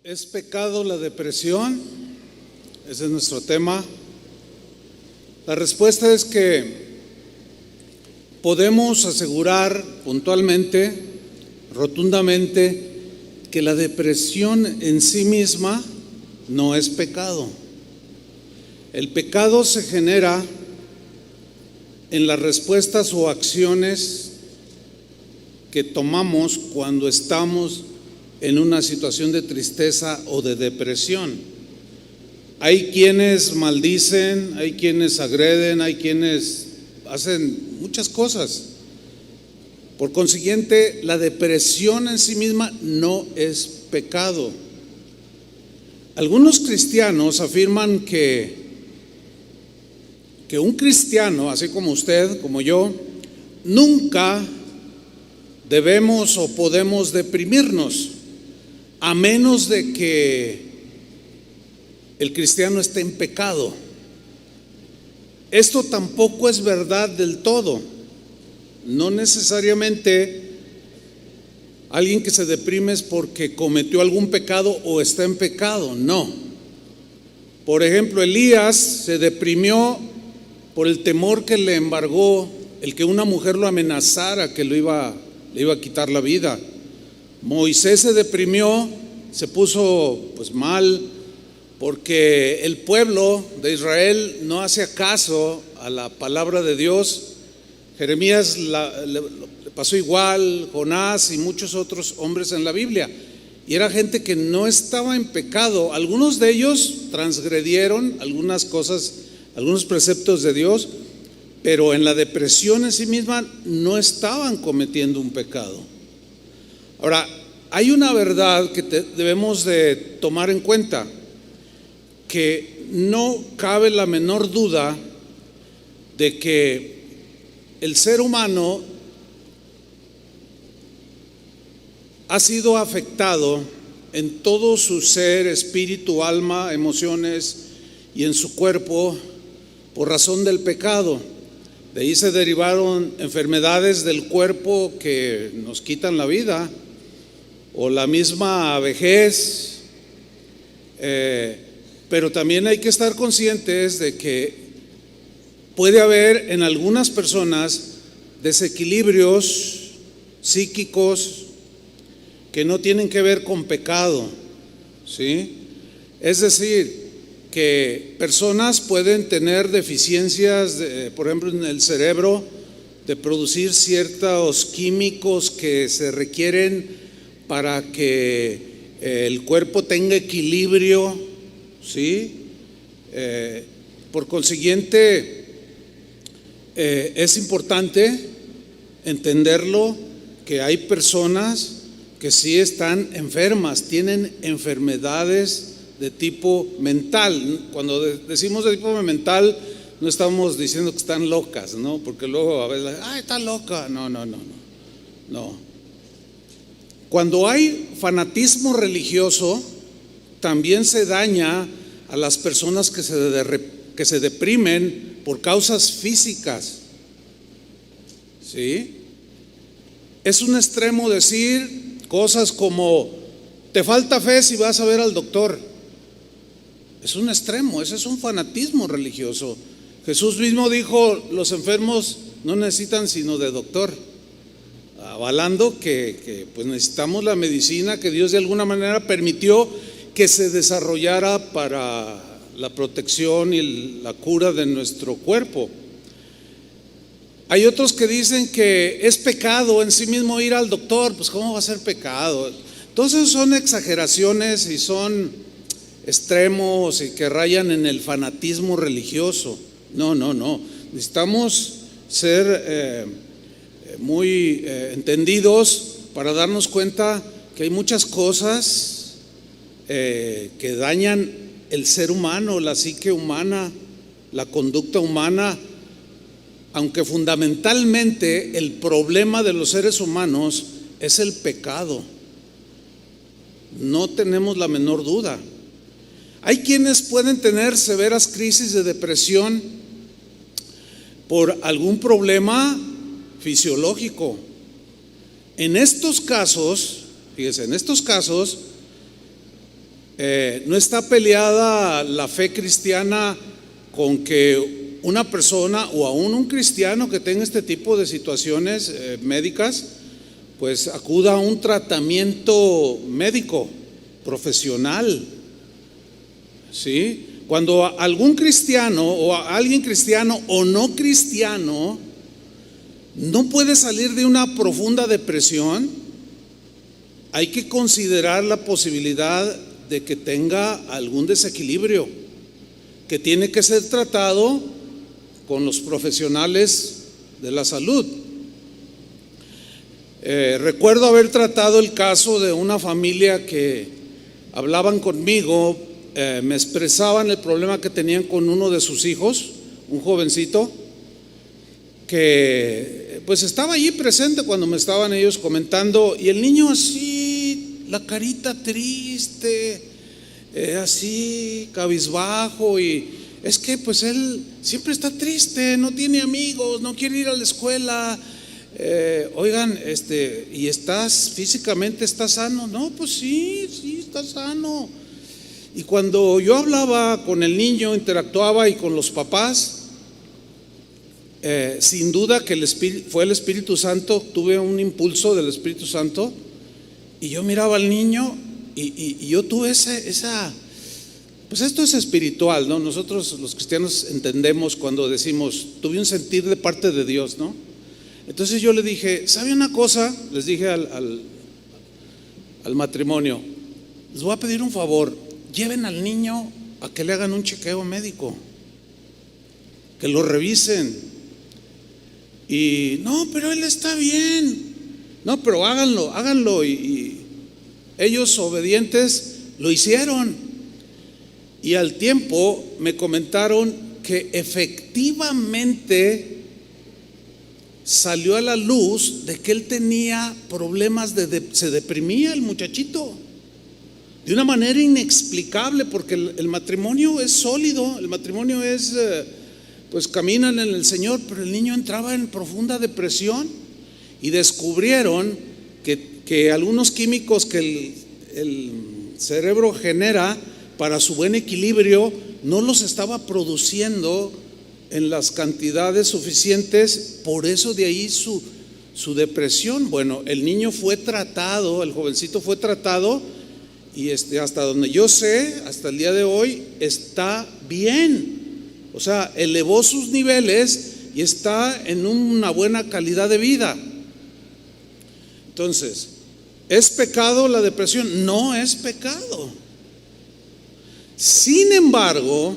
¿Es pecado la depresión? Ese es nuestro tema. La respuesta es que podemos asegurar puntualmente, rotundamente, que la depresión en sí misma no es pecado. El pecado se genera en las respuestas o acciones que tomamos cuando estamos en una situación de tristeza o de depresión. Hay quienes maldicen, hay quienes agreden, hay quienes hacen muchas cosas. Por consiguiente, la depresión en sí misma no es pecado. Algunos cristianos afirman que un cristiano, así como usted, como yo, nunca debemos o podemos deprimirnos, a menos de que el cristiano esté en pecado. Esto tampoco es verdad del todo. No necesariamente alguien que se deprime es porque cometió algún pecado o está en pecado, no. Por ejemplo, Elías se deprimió por el temor que le embargó el que una mujer lo amenazara que le iba a quitar la vida. Moisés se deprimió, se puso mal porque el pueblo de Israel no hacía caso a la palabra de Dios. Jeremías le pasó igual, Jonás y muchos otros hombres en la Biblia. Y era gente que no estaba en pecado. Algunos de ellos transgredieron algunas cosas, algunos preceptos de Dios, pero en la depresión en sí misma no estaban cometiendo un pecado. Ahora, hay una verdad que debemos de tomar en cuenta, que no cabe la menor duda de que el ser humano ha sido afectado en todo su ser, espíritu, alma, emociones y en su cuerpo por razón del pecado. De ahí se derivaron enfermedades del cuerpo que nos quitan la vida, o la misma vejez, pero también hay que estar conscientes de que puede haber en algunas personas desequilibrios psíquicos que no tienen que ver con pecado, ¿sí? Es decir, que personas pueden tener deficiencias, por ejemplo, en el cerebro, de producir ciertos químicos que se requieren para que el cuerpo tenga equilibrio, ¿sí? Por consiguiente, es importante entenderlo, que hay personas que sí están enfermas, tienen enfermedades de tipo mental. Cuando decimos de tipo mental, no estamos diciendo que están locas, ¿no? Porque luego a veces, está loca. No. Cuando hay fanatismo religioso, también se daña a las personas que se deprimen por causas físicas, ¿sí? Es un extremo decir cosas como: te falta fe si vas a ver al doctor. Es un extremo, ese es un fanatismo religioso. Jesús mismo dijo: los enfermos no necesitan sino de doctor, avalando que pues necesitamos la medicina que Dios de alguna manera permitió que se desarrollara para la protección y la cura de nuestro cuerpo. Hay otros que dicen que es pecado en sí mismo ir al doctor. Pues ¿cómo va a ser pecado? Entonces son exageraciones y son extremos y que rayan en el fanatismo religioso. No. Necesitamos ser muy entendidos para darnos cuenta que hay muchas cosas que dañan el ser humano, la psique humana, la conducta humana, aunque fundamentalmente el problema de los seres humanos es el pecado. No tenemos la menor duda. Hay quienes pueden tener severas crisis de depresión por algún problema fisiológico. En estos casos, fíjese, No está peleada la fe cristiana con que una persona o aún un cristiano que tenga este tipo de situaciones médicas, pues acuda a un tratamiento médico profesional, ¿sí? Cuando algún cristiano o alguien cristiano o no cristiano no puede salir de una profunda depresión, hay que considerar la posibilidad de que tenga algún desequilibrio que tiene que ser tratado con los profesionales de la salud. Recuerdo haber tratado el caso de una familia que hablaban conmigo, me expresaban el problema que tenían con uno de sus hijos, un jovencito que pues estaba allí presente cuando me estaban ellos comentando, y el niño así, la carita triste, así cabizbajo, y es que pues él siempre está triste, no tiene amigos, no quiere ir a la escuela. Oigan, ¿y físicamente estás sano? No, pues sí, está sano. Y cuando yo hablaba con el niño, interactuaba y con los papás, sin duda que fue el Espíritu Santo, tuve un impulso del Espíritu Santo, y yo miraba al niño y yo tuve pues esto es espiritual, ¿no? Nosotros los cristianos entendemos cuando decimos, tuve un sentir de parte de Dios, ¿no? Entonces yo le dije, ¿sabe una cosa? Les dije al matrimonio, les voy a pedir un favor, lleven al niño a que le hagan un chequeo médico, que lo revisen. Y no, pero él está bien. No, pero háganlo. Y ellos obedientes lo hicieron. Y al tiempo me comentaron que efectivamente salió a la luz de que él tenía problemas se deprimía el muchachito de una manera inexplicable, porque el matrimonio es sólido, el matrimonio es pues caminan en el Señor, pero el niño entraba en profunda depresión, y descubrieron que algunos químicos que el cerebro genera para su buen equilibrio no los estaba produciendo en las cantidades suficientes, por eso de ahí su depresión. Bueno, el niño fue tratado, el jovencito fue tratado, y hasta donde yo sé, hasta el día de hoy está bien. O sea, elevó sus niveles y está en una buena calidad de vida. Entonces, ¿es pecado la depresión? No es pecado. Sin embargo,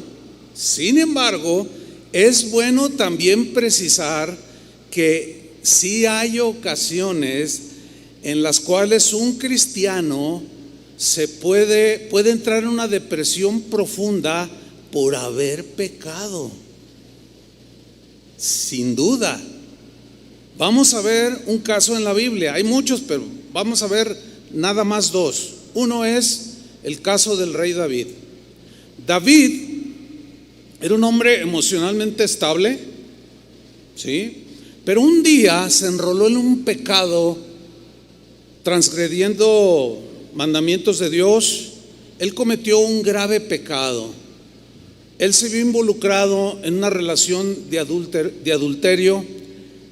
es bueno también precisar que sí hay ocasiones en las cuales un cristiano puede entrar en una depresión profunda por haber pecado. Sin duda. Vamos a ver un caso en la Biblia. Hay muchos, pero vamos a ver nada más dos. Uno es el caso del rey David. David era un hombre emocionalmente estable, ¿sí? Pero un día se enroló en un pecado, transgrediendo mandamientos de Dios. Él cometió un grave pecado. Él se vio involucrado en una relación de adulterio,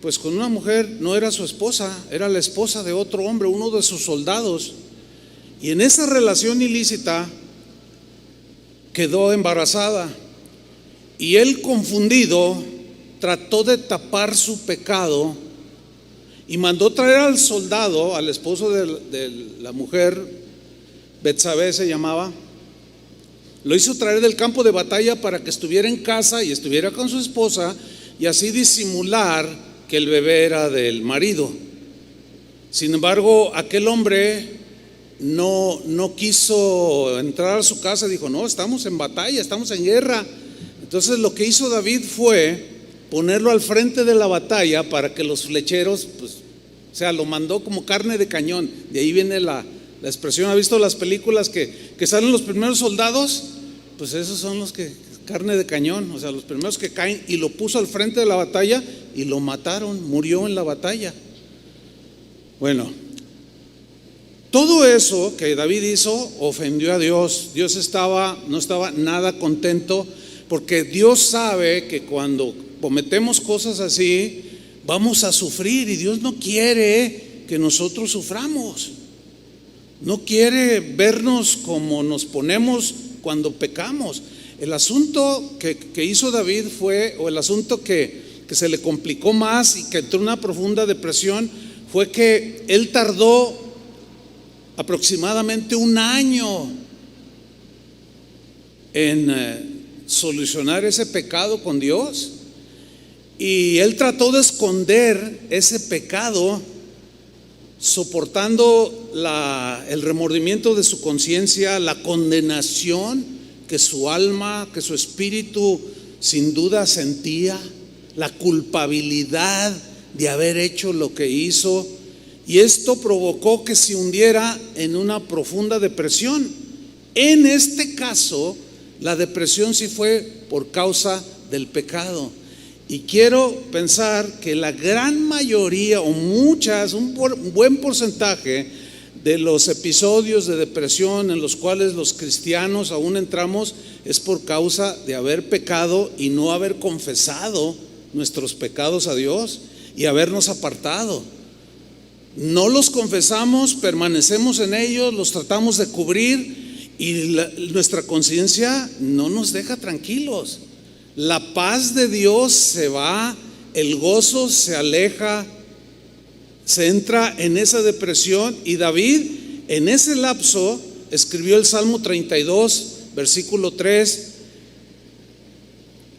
pues con una mujer. No era su esposa, era la esposa de otro hombre, uno de sus soldados. Y en esa relación ilícita quedó embarazada. Y él, confundido, trató de tapar su pecado y mandó traer al soldado, al esposo de la mujer, Betsabé se llamaba. Lo hizo traer del campo de batalla para que estuviera en casa y estuviera con su esposa, y así disimular que el bebé era del marido. Sin embargo, aquel hombre no quiso entrar a su casa. Dijo, no, estamos en batalla, estamos en guerra. Entonces lo que hizo David fue ponerlo al frente de la batalla para que los flecheros, pues, o sea, lo mandó como carne de cañón. De ahí viene la expresión. ¿Ha visto las películas que salen los primeros soldados? Pues esos son los que, carne de cañón, o sea, los primeros que caen. Y lo puso al frente de la batalla y lo mataron, murió en la batalla. Bueno, Todo eso que David hizo ofendió a Dios. Dios no estaba nada contento, porque Dios sabe que cuando cometemos cosas así vamos a sufrir, y Dios no quiere que nosotros suframos. No quiere vernos como nos ponemos cuando pecamos. El asunto que hizo David fue, o el asunto que se le complicó más y que entró en una profunda depresión, fue que él tardó aproximadamente un año en solucionar ese pecado con Dios. Y él trató de esconder ese pecado, soportando el remordimiento de su conciencia, la condenación que su alma, que su espíritu sin duda sentía, la culpabilidad de haber hecho lo que hizo. Y esto provocó que se hundiera en una profunda depresión. En este caso, la depresión sí fue por causa del pecado. Y quiero pensar que la gran mayoría, o un buen porcentaje de los episodios de depresión en los cuales los cristianos aún entramos, es por causa de haber pecado y no haber confesado nuestros pecados a Dios y habernos apartado. No los confesamos, permanecemos en ellos, los tratamos de cubrir, y nuestra conciencia no nos deja tranquilos. La paz de Dios se va, el gozo se aleja, se entra en esa depresión. Y David en ese lapso escribió el Salmo 32, versículo 3.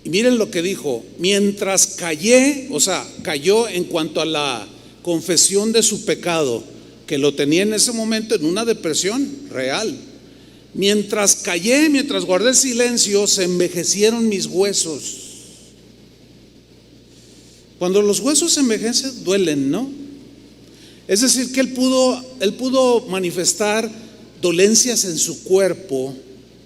Y miren lo que dijo: mientras callé, o sea, cayó en cuanto a la confesión de su pecado, que lo tenía en ese momento en una depresión real. Mientras callé, mientras guardé silencio, se envejecieron mis huesos. Cuando los huesos se envejecen, duelen, ¿no? Es decir, que él pudo manifestar dolencias en su cuerpo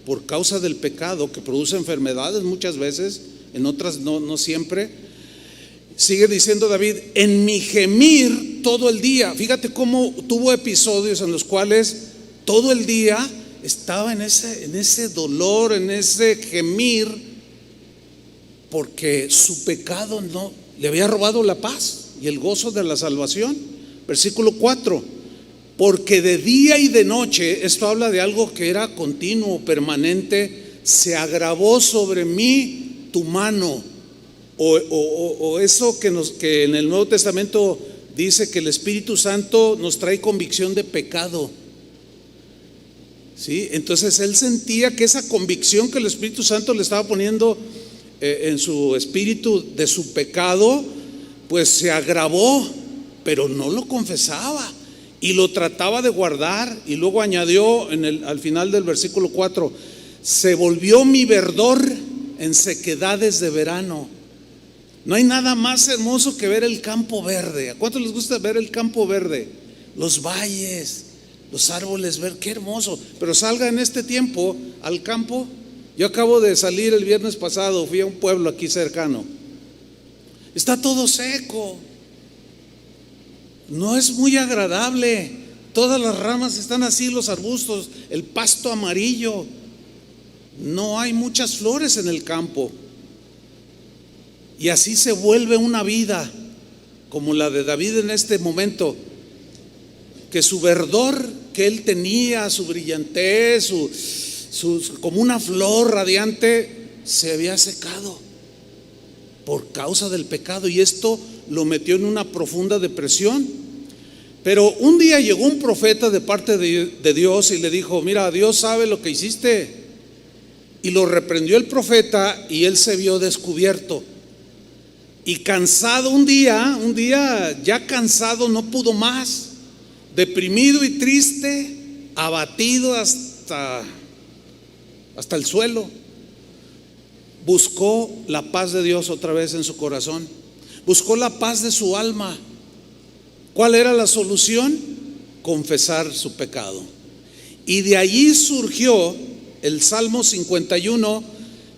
por causa del pecado, que produce enfermedades muchas veces, en otras no siempre. Sigue diciendo David: en mi gemir todo el día. Fíjate cómo tuvo episodios en los cuales todo el día estaba en ese dolor, en ese gemir, porque su pecado no le había robado la paz y el gozo de la salvación. Versículo 4: porque de día y de noche, esto habla de algo que era continuo, permanente, se agravó sobre mí tu mano. O eso que en el Nuevo Testamento dice que el Espíritu Santo nos trae convicción de pecado. ¿Sí? Entonces él sentía que esa convicción que el Espíritu Santo le estaba poniendo en su espíritu de su pecado, pues se agravó, pero no lo confesaba y lo trataba de guardar. Y luego añadió al final del versículo 4: se volvió mi verdor en sequedades de verano. No hay nada más hermoso que ver el campo verde. ¿A cuántos les gusta ver el campo verde? Los valles, los árboles verdes, qué hermoso. Pero salga en este tiempo al campo. Yo acabo de salir el viernes pasado, fui a un pueblo aquí cercano. Está todo seco. No es muy agradable. Todas las ramas están así, los arbustos, el pasto amarillo. No hay muchas flores en el campo. Y así se vuelve una vida como la de David en este momento, que su verdor que él tenía, su brillantez, como una flor radiante, se había secado por causa del pecado, y esto lo metió en una profunda depresión. Pero un día llegó un profeta de parte de Dios y le dijo: mira, Dios sabe lo que hiciste. Y lo reprendió el profeta, y él se vio descubierto. Y cansado un día ya cansado, no pudo más, deprimido y triste, abatido hasta el suelo, buscó la paz de Dios otra vez en su corazón, buscó la paz de su alma. ¿Cuál era la solución? Confesar su pecado. Y de allí surgió el Salmo 51,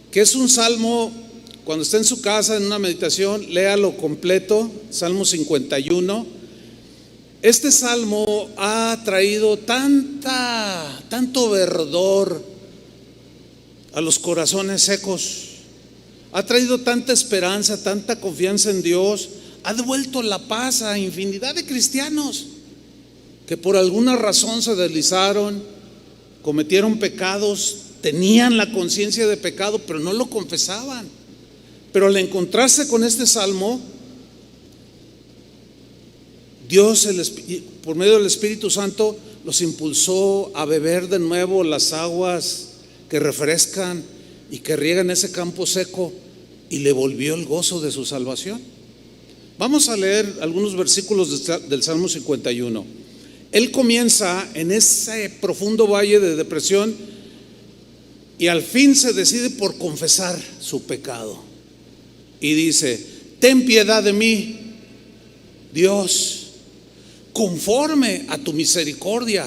que es un salmo. Cuando esté en su casa en una meditación, léalo completo, Salmo 51. Este salmo ha traído tanto verdor a los corazones secos, ha traído tanta esperanza, tanta confianza en Dios, ha devuelto la paz a infinidad de cristianos que por alguna razón se deslizaron, cometieron pecados, tenían la conciencia de pecado, pero no lo confesaban. Pero al encontrarse con este salmo, Dios, por medio del Espíritu Santo, los impulsó a beber de nuevo las aguas que refrescan y que riegan ese campo seco, y le volvió el gozo de su salvación. Vamos a leer algunos versículos del Salmo 51. Él comienza en ese profundo valle de depresión y al fin se decide por confesar su pecado. Y dice: ten piedad de mí, Dios, conforme a tu misericordia,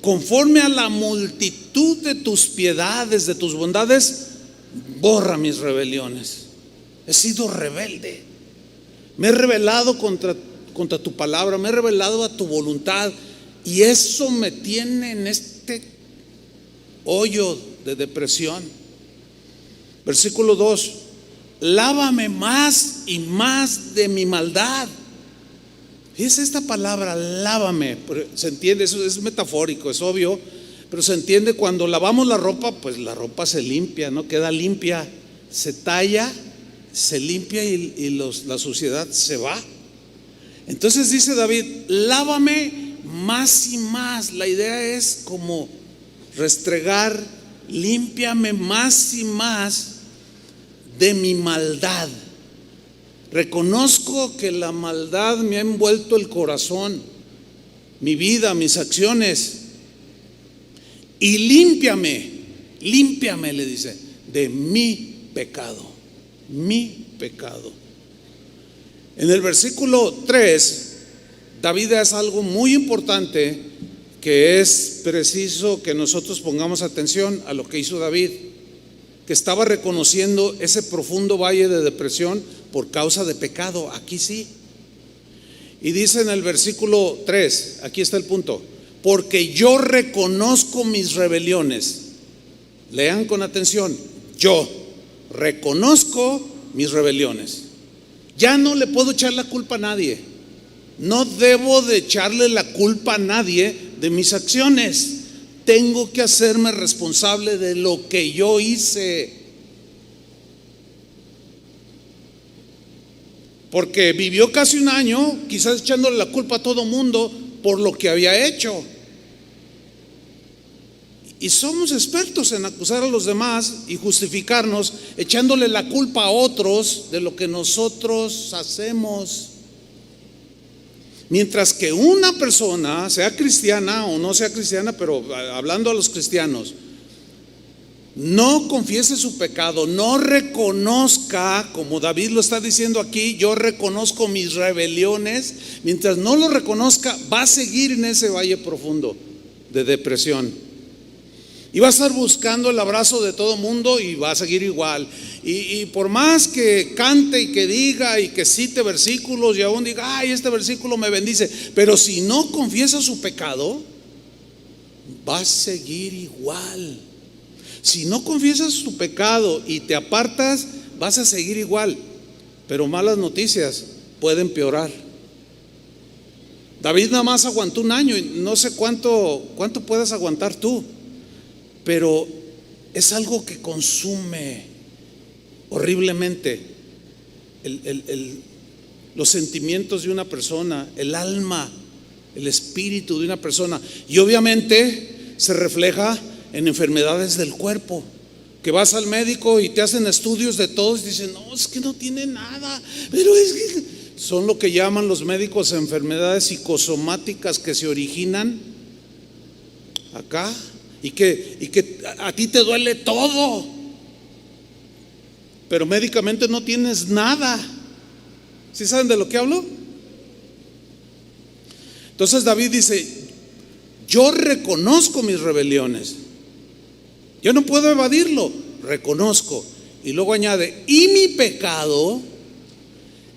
conforme a la multitud de tus piedades, de tus bondades, borra mis rebeliones. He sido rebelde, me he rebelado contra tu palabra, me he rebelado a tu voluntad, y eso me tiene en este hoyo de depresión. Versículo 2: lávame más y más de mi maldad. Fíjese esta palabra, lávame, se entiende, eso es metafórico, es obvio, pero se entiende cuando lavamos la ropa, pues la ropa se limpia, ¿no? Queda limpia, se talla, se limpia y la suciedad se va. Entonces dice David: lávame más y más. La idea es como restregar, límpiame más y más de mi maldad. Reconozco que la maldad me ha envuelto el corazón, mi vida, mis acciones. Y límpiame, le dice, de mi pecado, mi pecado. En el versículo 3, David hace algo muy importante que es preciso que nosotros pongamos atención a lo que hizo David, que estaba reconociendo ese profundo valle de depresión por causa de pecado. Aquí sí. Y dice en el versículo 3, aquí está el punto: porque yo reconozco mis rebeliones. Lean con atención: yo reconozco mis rebeliones. Ya no le puedo echar la culpa a nadie. No debo de echarle la culpa a nadie de mis acciones. Tengo que hacerme responsable de lo que yo hice. Porque vivió casi un año, quizás echándole la culpa a todo mundo por lo que había hecho. Y somos expertos en acusar a los demás y justificarnos, echándole la culpa a otros de lo que nosotros hacemos. Mientras que una persona, sea cristiana o no sea cristiana, pero hablando a los cristianos, no confiese su pecado, no reconozca, como David lo está diciendo aquí: yo reconozco mis rebeliones. Mientras no lo reconozca, va a seguir en ese valle profundo de depresión y va a estar buscando el abrazo de todo mundo y va a seguir igual. Y por más que cante y que diga y que cite versículos y aún diga: ay, este versículo me bendice, pero si no confiesa su pecado, va a seguir igual. Si no confiesas tu pecado y te apartas, vas a seguir igual. Pero malas noticias, puede empeorar. David nada más aguantó un año y no sé cuánto puedas aguantar tú, pero es algo que consume horriblemente los sentimientos de una persona, el alma, el espíritu de una persona, y obviamente se refleja en enfermedades del cuerpo, que vas al médico y te hacen estudios de todos y dicen: no, es que no tiene nada, pero es que son lo que llaman los médicos enfermedades psicosomáticas que se originan acá y que a ti te duele todo, pero médicamente no tienes nada. ¿Sí saben de lo que hablo? Entonces David dice: yo reconozco mis rebeliones. Yo no puedo evadirlo, reconozco. Y luego añade: y mi pecado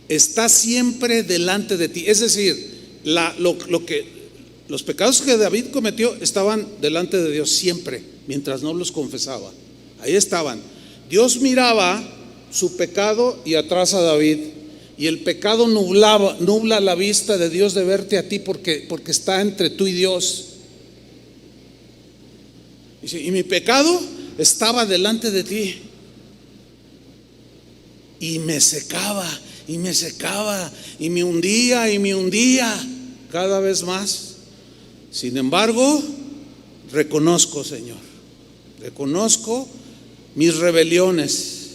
está siempre delante de ti. Es decir, los pecados que David cometió estaban delante de Dios siempre, mientras no los confesaba. Ahí estaban. Dios miraba su pecado y atrás a David, y el pecado nubla la vista de Dios de verte a ti porque está entre tú y Dios. Y mi pecado estaba delante de ti y me secaba y me secaba y me hundía cada vez más. Sin embargo, reconozco, Señor, reconozco mis rebeliones.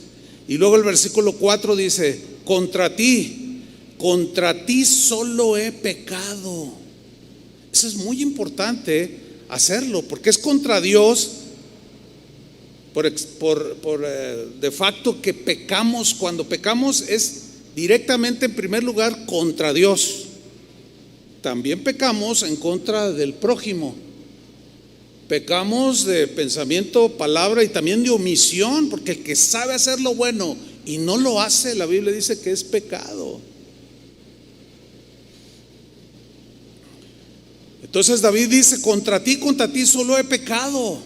Y luego el versículo 4 dice: contra ti solo he pecado. Eso es muy importante hacerlo, porque es contra Dios de facto que pecamos. Cuando pecamos es directamente, en primer lugar, contra Dios. También pecamos en contra del prójimo. Pecamos de pensamiento, palabra y también de omisión, porque el que sabe hacer lo bueno y no lo hace, la Biblia dice que es pecado. Entonces David dice: contra ti solo he pecado.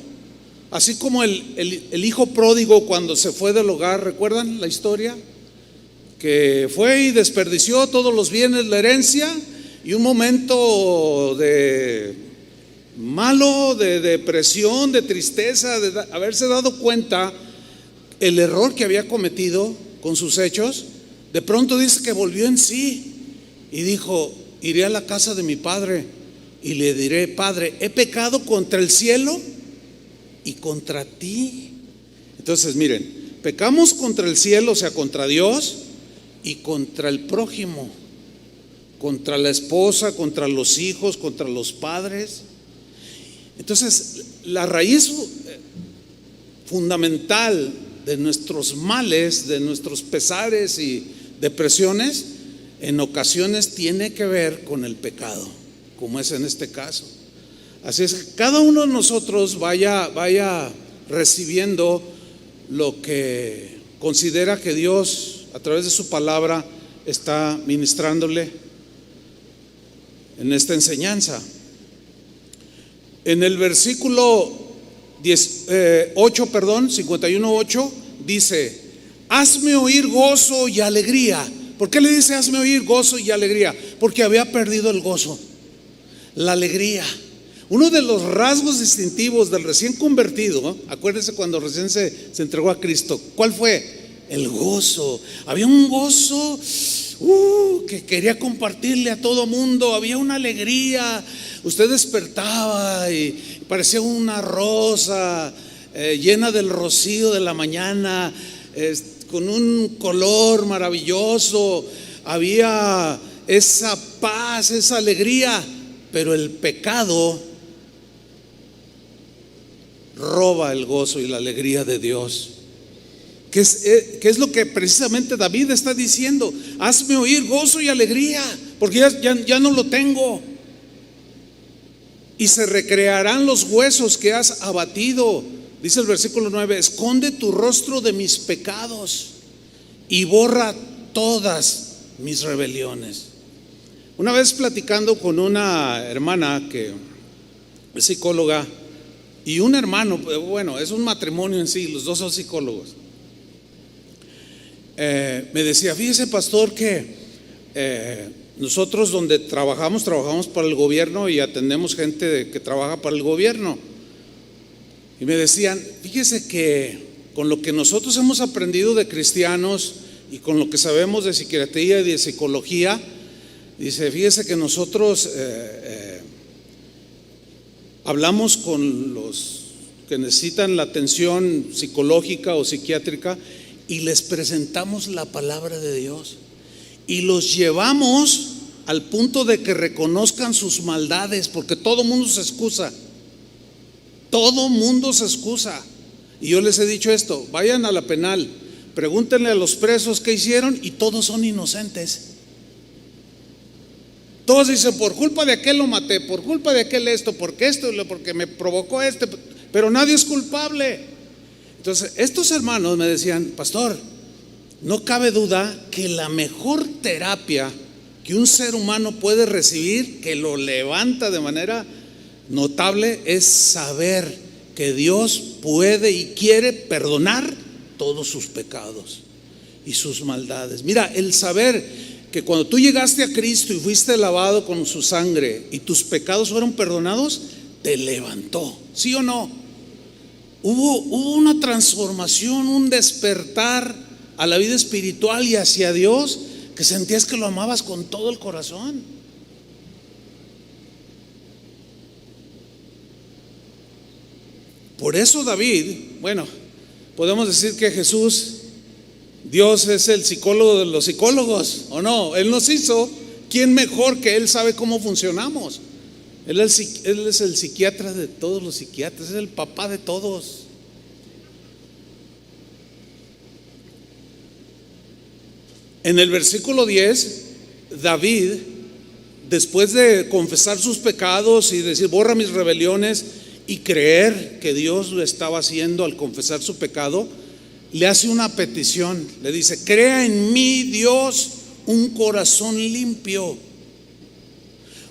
Así como el hijo pródigo cuando se fue del hogar, ¿recuerdan la historia? Que fue y desperdició todos los bienes, la herencia, y un momento de malo, de depresión, de tristeza, de haberse dado cuenta el error que había cometido con sus hechos. De pronto dice que volvió en sí y dijo: iré a la casa de mi padre y le diré: Padre, he pecado contra el cielo y contra ti. Entonces miren, pecamos contra el cielo, o sea, contra Dios, y contra el prójimo, contra la esposa, contra los hijos, contra los padres. Entonces, la raíz fundamental de nuestros males, de nuestros pesares y depresiones, en ocasiones tiene que ver con el pecado, como es en este caso. Así es que cada uno de nosotros vaya recibiendo lo que considera que Dios, a través de su palabra, está ministrándole en esta enseñanza. En el versículo 51:8 dice: hazme oír gozo y alegría. ¿Por qué le dice hazme oír gozo y alegría? Porque había perdido el gozo, la alegría. Uno de los rasgos distintivos del recién convertido, acuérdense cuando recién se entregó a Cristo, ¿cuál fue? El gozo. Había un gozo que quería compartirle a todo mundo. Había una alegría. Usted despertaba y parecía una rosa llena del rocío de la mañana, con un color maravilloso. Había esa paz, esa alegría. Pero el pecado roba el gozo y la alegría de Dios. ¿Qué es lo que precisamente David está diciendo? Hazme oír gozo y alegría, porque ya no lo tengo. Y se recrearán los huesos que has abatido. Dice el versículo 9: esconde tu rostro de mis pecados y borra todas mis rebeliones. Una vez platicando con una hermana que es psicóloga y un hermano, bueno, es un matrimonio en sí, los dos son psicólogos. Me decía: fíjese, pastor, que nosotros donde trabajamos para el gobierno y atendemos gente que trabaja para el gobierno. Y me decían: fíjese que con lo que nosotros hemos aprendido de cristianos y con lo que sabemos de psiquiatría y de psicología, dice, fíjese que nosotros hablamos con los que necesitan la atención psicológica o psiquiátrica y les presentamos la palabra de Dios y los llevamos al punto de que reconozcan sus maldades, porque todo mundo se excusa. Todo mundo se excusa. Y yo les he dicho esto: vayan a la penal, pregúntenle a los presos qué hicieron y todos son inocentes. Todos dicen: por culpa de aquel lo maté, por culpa de aquel esto, porque me provocó pero nadie es culpable. Entonces estos hermanos me decían: pastor, no cabe duda que la mejor terapia que un ser humano puede recibir, que lo levanta de manera notable, es saber que Dios puede y quiere perdonar todos sus pecados y sus maldades. Mira, el saber que cuando tú llegaste a Cristo y fuiste lavado con su sangre y tus pecados fueron perdonados, te levantó, ¿sí o no? Hubo una transformación, un despertar a la vida espiritual y hacia Dios, que sentías que lo amabas con todo el corazón. Por eso David, bueno, podemos decir que Jesús, Dios es el psicólogo de los psicólogos, ¿o no? Él nos hizo. ¿Quién mejor que Él sabe cómo funcionamos? Él es el psiquiatra de todos los psiquiatras, es el papá de todos. En el versículo 10, David, después de confesar sus pecados y decir, borra mis rebeliones, y creer que Dios lo estaba haciendo al confesar su pecado, le hace una petición. Le dice: crea en mí, Dios, un corazón limpio,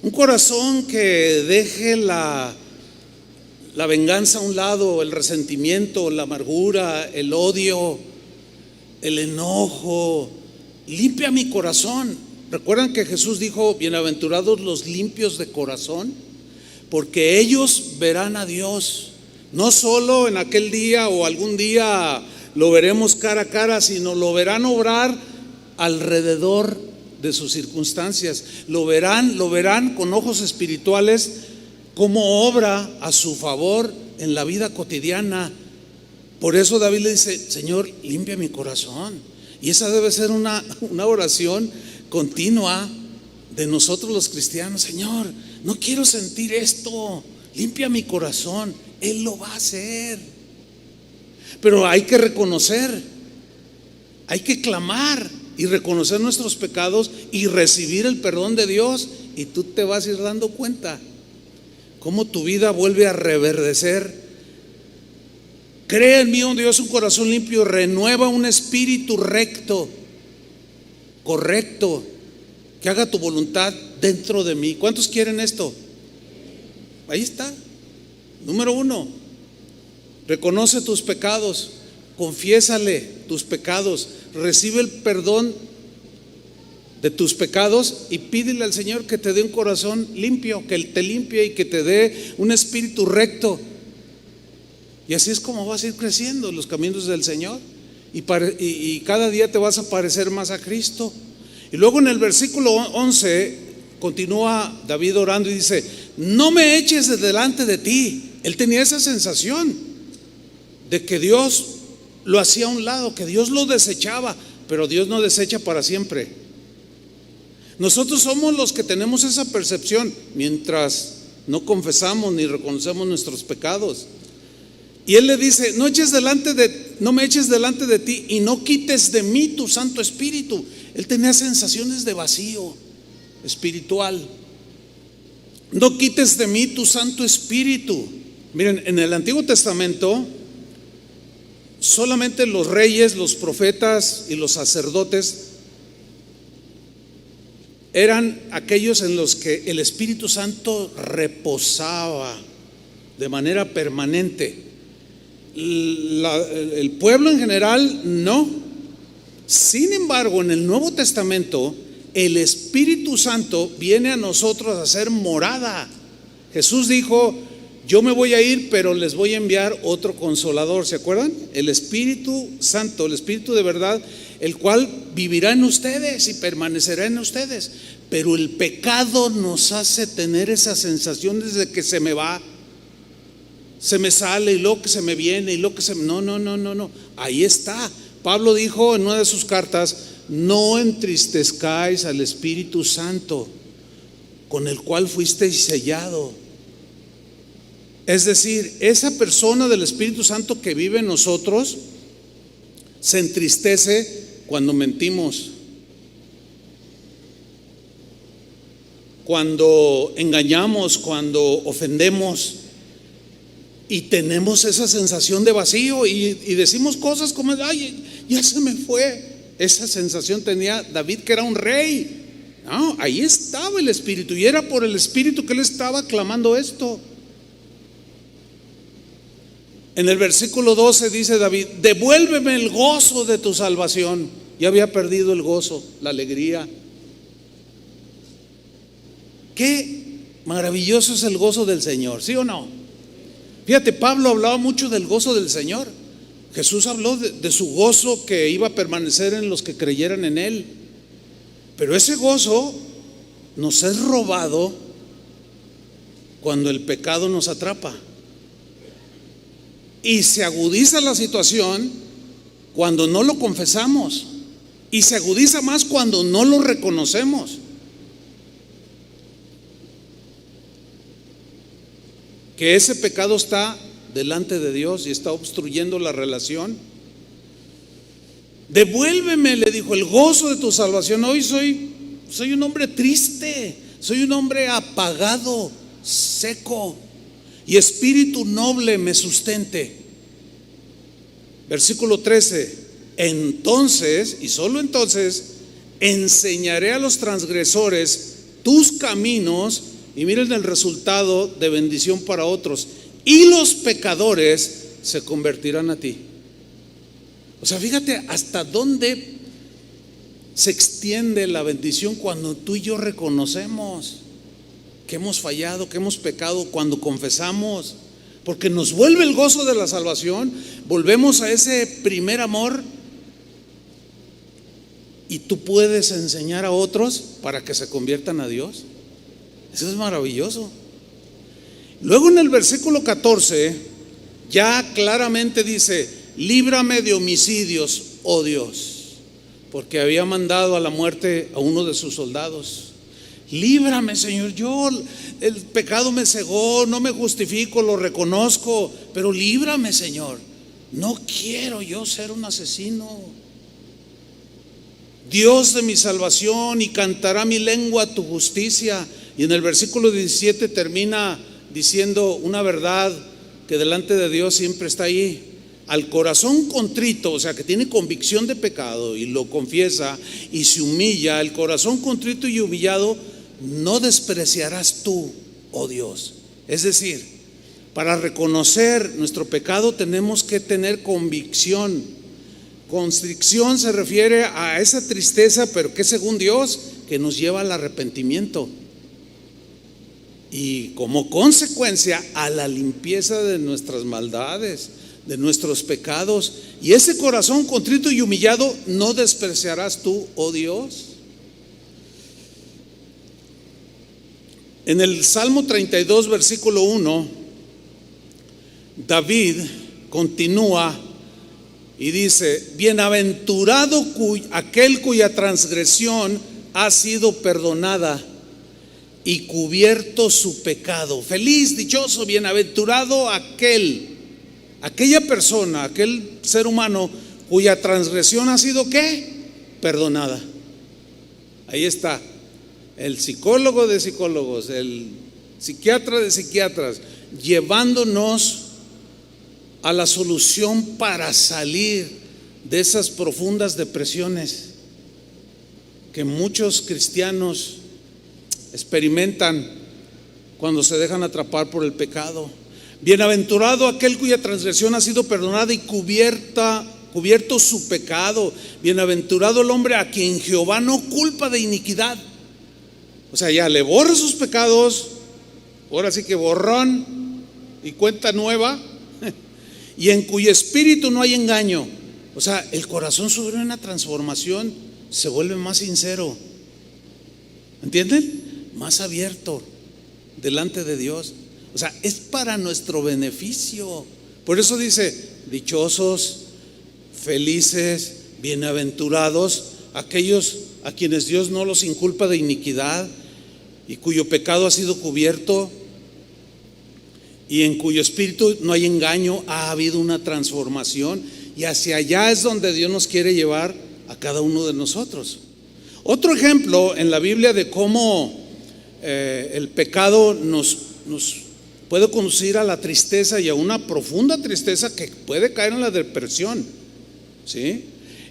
un corazón que deje la venganza a un lado, el resentimiento, la amargura, el odio, el enojo. Limpia mi corazón. ¿Recuerdan que Jesús dijo: bienaventurados los limpios de corazón, porque ellos verán a Dios? No solo en aquel día o algún día lo veremos cara a cara, sino lo verán obrar alrededor de sus circunstancias. Lo verán con ojos espirituales, cómo obra a su favor en la vida cotidiana. Por eso David le dice: Señor, limpia mi corazón. Y esa debe ser una oración continua de nosotros los cristianos. Señor, no quiero sentir esto, limpia mi corazón. Él lo va a hacer. Pero hay que reconocer, hay que clamar y reconocer nuestros pecados y recibir el perdón de Dios. Y tú te vas a ir dando cuenta cómo tu vida vuelve a reverdecer. Crea en mí, oh Dios, un corazón limpio, renueva un espíritu recto, correcto, que haga tu voluntad dentro de mí. ¿Cuántos quieren esto? Ahí está. Número 1, reconoce tus pecados, confiésale tus pecados, recibe el perdón de tus pecados y pídele al Señor que te dé un corazón limpio, que Él te limpie y que te dé un espíritu recto. Y así es como vas a ir creciendo en los caminos del Señor, y cada día te vas a parecer más a Cristo. Y luego en el versículo 11 continúa David orando y dice: no me eches de delante de ti. Él tenía esa sensación de que Dios lo hacía a un lado, que Dios lo desechaba, pero Dios no desecha para siempre. Nosotros somos los que tenemos esa percepción mientras no confesamos ni reconocemos nuestros pecados. Y Él le dice: no me eches delante de ti y no quites de mí tu Santo Espíritu. Él tenía sensaciones de vacío espiritual. No quites de mí tu Santo Espíritu. Miren, en el Antiguo Testamento solamente los reyes, los profetas y los sacerdotes eran aquellos en los que el Espíritu Santo reposaba de manera permanente. El pueblo en general no. Sin embargo, en el Nuevo Testamento el Espíritu Santo viene a nosotros a hacer morada. Jesús dijo: yo me voy a ir, pero les voy a enviar otro consolador. ¿Se acuerdan? El Espíritu Santo, el Espíritu de verdad, el cual vivirá en ustedes y permanecerá en ustedes. Pero el pecado nos hace tener esas sensaciones de que se me va, se me sale, y luego que se me viene, y luego que se me... No. Ahí está. Pablo dijo en una de sus cartas: no entristezcáis al Espíritu Santo, con el cual fuisteis sellado. Es decir, esa persona del Espíritu Santo que vive en nosotros se entristece cuando mentimos, cuando engañamos, cuando ofendemos, y tenemos esa sensación de vacío y decimos cosas como: ay, ya se me fue. Esa sensación tenía David, que era un rey. No, ahí estaba el Espíritu y era por el Espíritu que él estaba clamando esto. En el versículo 12 dice David: devuélveme el gozo de tu salvación. Ya había perdido el gozo, la alegría. Qué maravilloso es el gozo del Señor, ¿sí o no? Fíjate, Pablo hablaba mucho del gozo del Señor. Jesús habló de su gozo que iba a permanecer en los que creyeran en él. Pero ese gozo nos es robado cuando el pecado nos atrapa. Y se agudiza la situación cuando no lo confesamos. Y se agudiza más cuando no lo reconocemos. Que ese pecado está delante de Dios y está obstruyendo la relación. Devuélveme, le dijo, el gozo de tu salvación. Hoy soy un hombre triste, soy un hombre apagado, seco, y espíritu noble me sustente. Versículo 13: entonces, y solo entonces, enseñaré a los transgresores tus caminos, y miren el resultado de bendición para otros, y los pecadores se convertirán a ti. O sea, fíjate hasta dónde se extiende la bendición cuando tú y yo reconocemos que hemos fallado, que hemos pecado, cuando confesamos, porque nos vuelve el gozo de la salvación, volvemos a ese primer amor, y tú puedes enseñar a otros para que se conviertan a Dios. Eso es maravilloso. Luego en el versículo 14 ya claramente dice: líbrame de homicidios, oh Dios, porque había mandado a la muerte a uno de sus soldados. Líbrame, Señor, el pecado me cegó, no me justifico, lo reconozco, pero líbrame, Señor. No quiero yo ser un asesino. Dios de mi salvación, y cantará mi lengua tu justicia. Y en el versículo 17 termina diciendo una verdad que delante de Dios siempre está ahí. Al corazón contrito, o sea, que tiene convicción de pecado y lo confiesa y se humilla, el corazón contrito y humillado no despreciarás tú, oh Dios. Es decir, para reconocer nuestro pecado tenemos que tener convicción. Constricción se refiere a esa tristeza, pero que según Dios, que nos lleva al arrepentimiento. Y como consecuencia a la limpieza de nuestras maldades, de nuestros pecados. Y ese corazón contrito y humillado no despreciarás tú, oh Dios. En el Salmo 32, versículo 1, David continúa y dice: bienaventurado aquel cuya transgresión ha sido perdonada y cubierto su pecado. Feliz, dichoso, bienaventurado aquella persona, aquel ser humano cuya transgresión ha sido ¿qué? Perdonada. Ahí está el psicólogo de psicólogos, el psiquiatra de psiquiatras, llevándonos a la solución para salir de esas profundas depresiones que muchos cristianos experimentan cuando se dejan atrapar por el pecado. Bienaventurado aquel cuya transgresión ha sido perdonada y cubierto su pecado. Bienaventurado el hombre a quien Jehová no culpa de iniquidad. O sea, ya le borra sus pecados, ahora sí que borrón y cuenta nueva, y en cuyo espíritu no hay engaño. O sea, el corazón sufre una transformación, se vuelve más sincero, ¿entienden? Más abierto delante de Dios. O sea, es para nuestro beneficio. Por eso dice: dichosos, felices, bienaventurados aquellos a quienes Dios no los inculpa de iniquidad y cuyo pecado ha sido cubierto y en cuyo espíritu no hay engaño. Ha habido una transformación y hacia allá es donde Dios nos quiere llevar a cada uno de nosotros. Otro ejemplo en la Biblia de cómo el pecado nos puede conducir a la tristeza y a una profunda tristeza que puede caer en la depresión, ¿sí?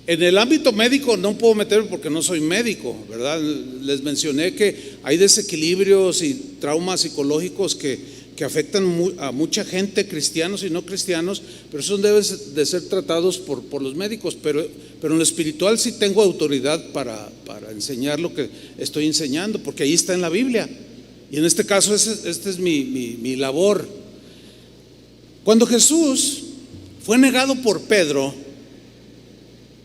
En el ámbito médico no puedo meterme porque no soy médico, ¿verdad? Les mencioné que hay desequilibrios y traumas psicológicos que afectan a mucha gente, cristianos y no cristianos, pero esos deben de ser tratados por los médicos. Pero en lo espiritual sí tengo autoridad para enseñar lo que estoy enseñando, porque ahí está en la Biblia. Y en este caso, esta es mi labor. Cuando Jesús fue negado por Pedro,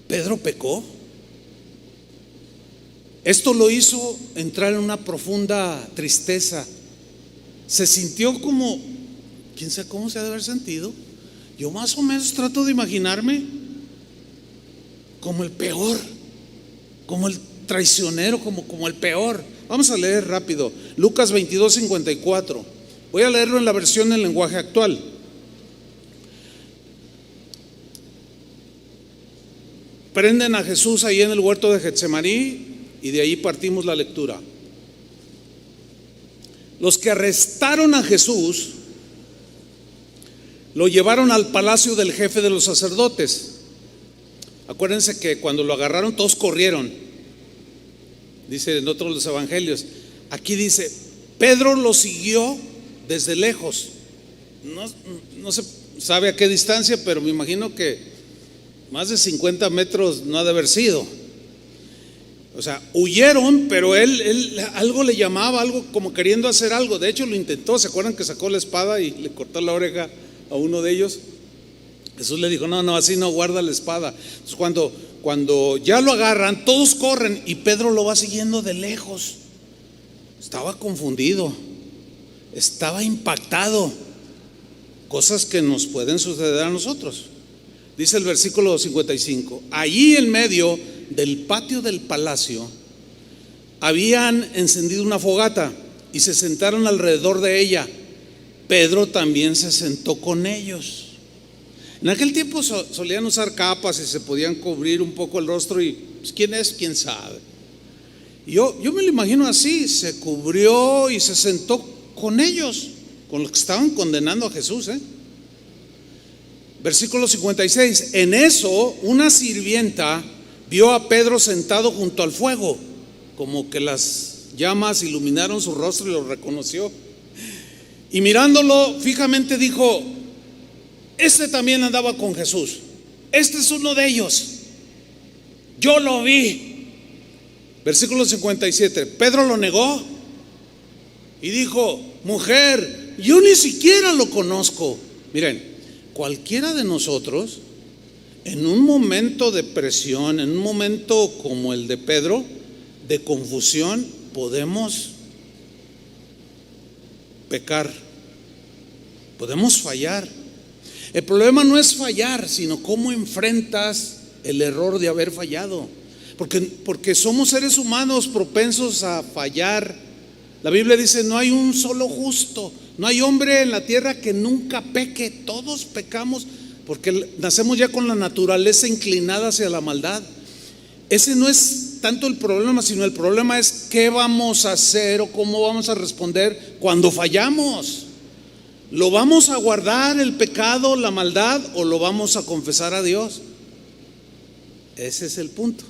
Pedro pecó. Esto lo hizo entrar en una profunda tristeza. Se sintió como, quién sabe cómo se ha de haber sentido. Yo más o menos trato de imaginarme como el peor, como el traicionero, como el peor. Vamos a leer rápido Lucas 22:54. Voy a leerlo en la versión en lenguaje actual. Prenden a Jesús ahí en el huerto de Getsemaní y de ahí partimos la lectura. Los que arrestaron a Jesús lo llevaron al palacio del jefe de los sacerdotes. Acuérdense que cuando lo agarraron todos corrieron, dice en otros de los evangelios. Aquí dice, Pedro lo siguió desde lejos. No se sabe a qué distancia, pero me imagino que más de 50 metros no ha de haber sido. O sea, huyeron, pero él algo le llamaba, algo como queriendo hacer algo. De hecho lo intentó. ¿Se acuerdan que sacó la espada y le cortó la oreja a uno de ellos? Jesús le dijo, no, así no, guarda la espada. Entonces cuando ya lo agarran, todos corren y Pedro lo va siguiendo de lejos. Estaba confundido, estaba impactado. Cosas que nos pueden suceder a nosotros. Dice el versículo 55, allí en medio del patio del palacio habían encendido una fogata y se sentaron alrededor de ella. Pedro también se sentó con ellos. En aquel tiempo solían usar capas y se podían cubrir un poco el rostro y pues, ¿quién es? ¿Quién sabe? Yo me lo imagino así, se cubrió y se sentó con ellos, con los que estaban condenando a Jesús, Versículo 56, en eso una sirvienta vio a Pedro sentado junto al fuego, como que las llamas iluminaron su rostro y lo reconoció. Y mirándolo fijamente dijo, este también andaba con Jesús, este es uno de ellos, yo lo vi. Versículo 57, Pedro lo negó y dijo, mujer, yo ni siquiera lo conozco. Miren, cualquiera de nosotros, en un momento de presión, en un momento como el de Pedro, de confusión, podemos pecar, podemos fallar. El problema no es fallar, sino cómo enfrentas el error de haber fallado. Porque somos seres humanos propensos a fallar. La Biblia dice, no hay un solo justo. No hay hombre en la tierra que nunca peque. Todos pecamos porque nacemos ya con la naturaleza inclinada hacia la maldad. Ese no es tanto el problema, sino el problema es qué vamos a hacer o cómo vamos a responder cuando fallamos. ¿Lo vamos a guardar el pecado, la maldad, o lo vamos a confesar a Dios? Ese es el punto.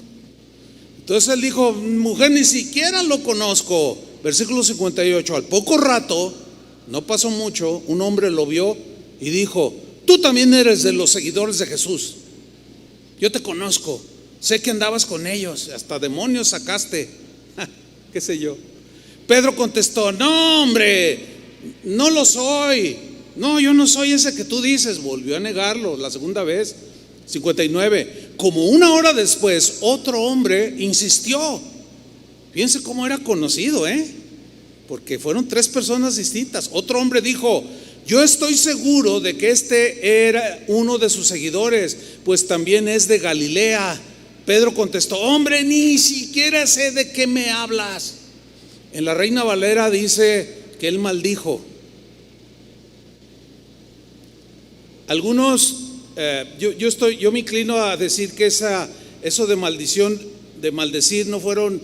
Entonces él dijo, mujer, ni siquiera lo conozco. Versículo 58, al poco rato, no pasó mucho, un hombre lo vio y dijo, tú también eres de los seguidores de Jesús. Yo te conozco, sé que andabas con ellos, hasta demonios sacaste, qué sé yo. Pedro contestó, no hombre, no lo soy. No, yo no soy ese que tú dices. Volvió a negarlo la segunda vez. 59, como una hora después, otro hombre insistió. Fíjense cómo era conocido, porque fueron 3 personas distintas. Otro hombre dijo, yo estoy seguro de que este era uno de sus seguidores, pues también es de Galilea. Pedro contestó, hombre, ni siquiera sé de qué me hablas. En la Reina Valera dice que él maldijo. Algunos, yo me inclino a decir que eso de maldición, de maldecir, no fueron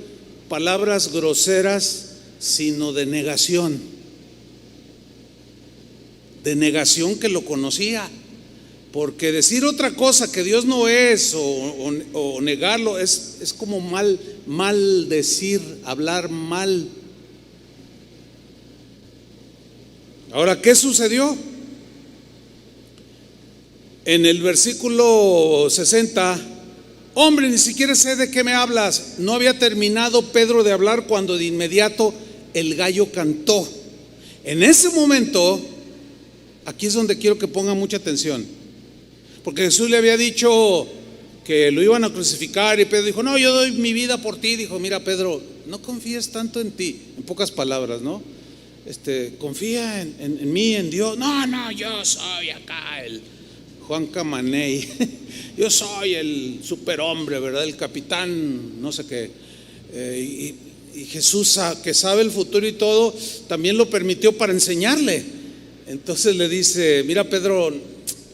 palabras groseras, sino de negación que lo conocía. Porque decir otra cosa que Dios no es o negarlo es como mal decir, hablar mal. Ahora, ¿qué sucedió? En el versículo 60, hombre, ni siquiera sé de qué me hablas. No había terminado Pedro de hablar cuando de inmediato el gallo cantó. En ese momento, aquí es donde quiero que pongan mucha atención. Porque Jesús le había dicho que lo iban a crucificar y Pedro dijo, no, yo doy mi vida por ti. Dijo, mira Pedro, no confíes tanto en ti, en pocas palabras, ¿no? Confía en mí, en Dios. No, yo soy acá el Juan Camaney, yo soy el superhombre, ¿verdad? El capitán, no sé qué. Y Jesús, que sabe el futuro y todo, también lo permitió para enseñarle. Entonces le dice, mira Pedro,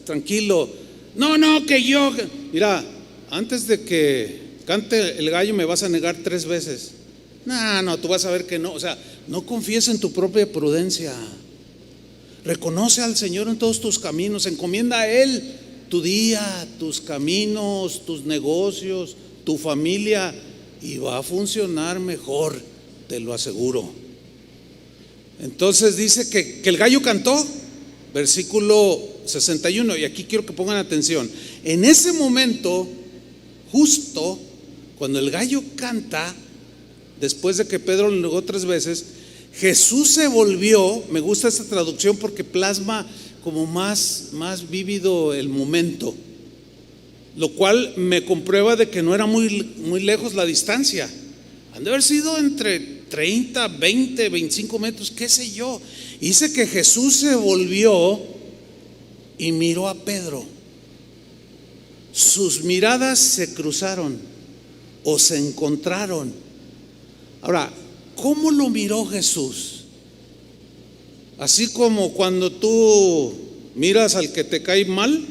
tranquilo. No, que yo, mira, antes de que cante el gallo me vas a negar 3 veces. No, tú vas a ver que no. O sea, no confíes en tu propia prudencia. Reconoce al Señor en todos tus caminos, encomienda a Él tu día, tus caminos, tus negocios, tu familia, y va a funcionar mejor, te lo aseguro. Entonces dice que el gallo cantó, versículo 61, y aquí quiero que pongan atención. En ese momento, justo cuando el gallo canta, después de que Pedro lo negó 3 veces, Jesús se volvió. Me gusta esta traducción porque plasma como más vívido el momento, lo cual me comprueba de que no era muy lejos la distancia. Han de haber sido entre 30, 20, 25 metros, qué sé yo. Dice que Jesús se volvió y miró a Pedro. Sus miradas se cruzaron o se encontraron. Ahora, ¿cómo lo miró Jesús? Así como cuando tú miras al que te cae mal,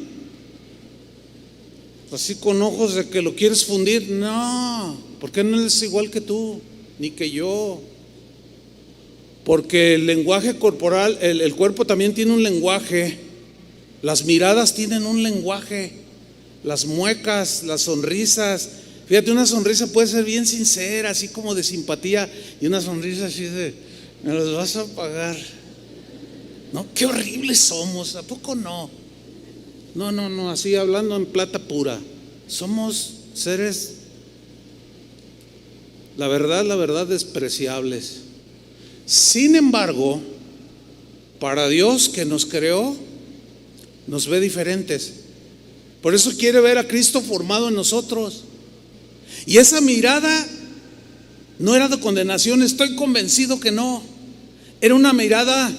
así con ojos de que lo quieres fundir. No, porque no es igual que tú, ni que yo. Porque el lenguaje corporal, el cuerpo también tiene un lenguaje. Las miradas tienen un lenguaje. Las muecas, las sonrisas. Fíjate, una sonrisa puede ser bien sincera, así como de simpatía, y una sonrisa así de, me los vas a pagar. No, qué horribles somos, ¿a poco no? No, así hablando en plata pura. Somos seres, la verdad, despreciables. Sin embargo, para Dios que nos creó, nos ve diferentes. Por eso quiere ver a Cristo formado en nosotros. Y esa mirada no era de condenación, estoy convencido que no. Era una mirada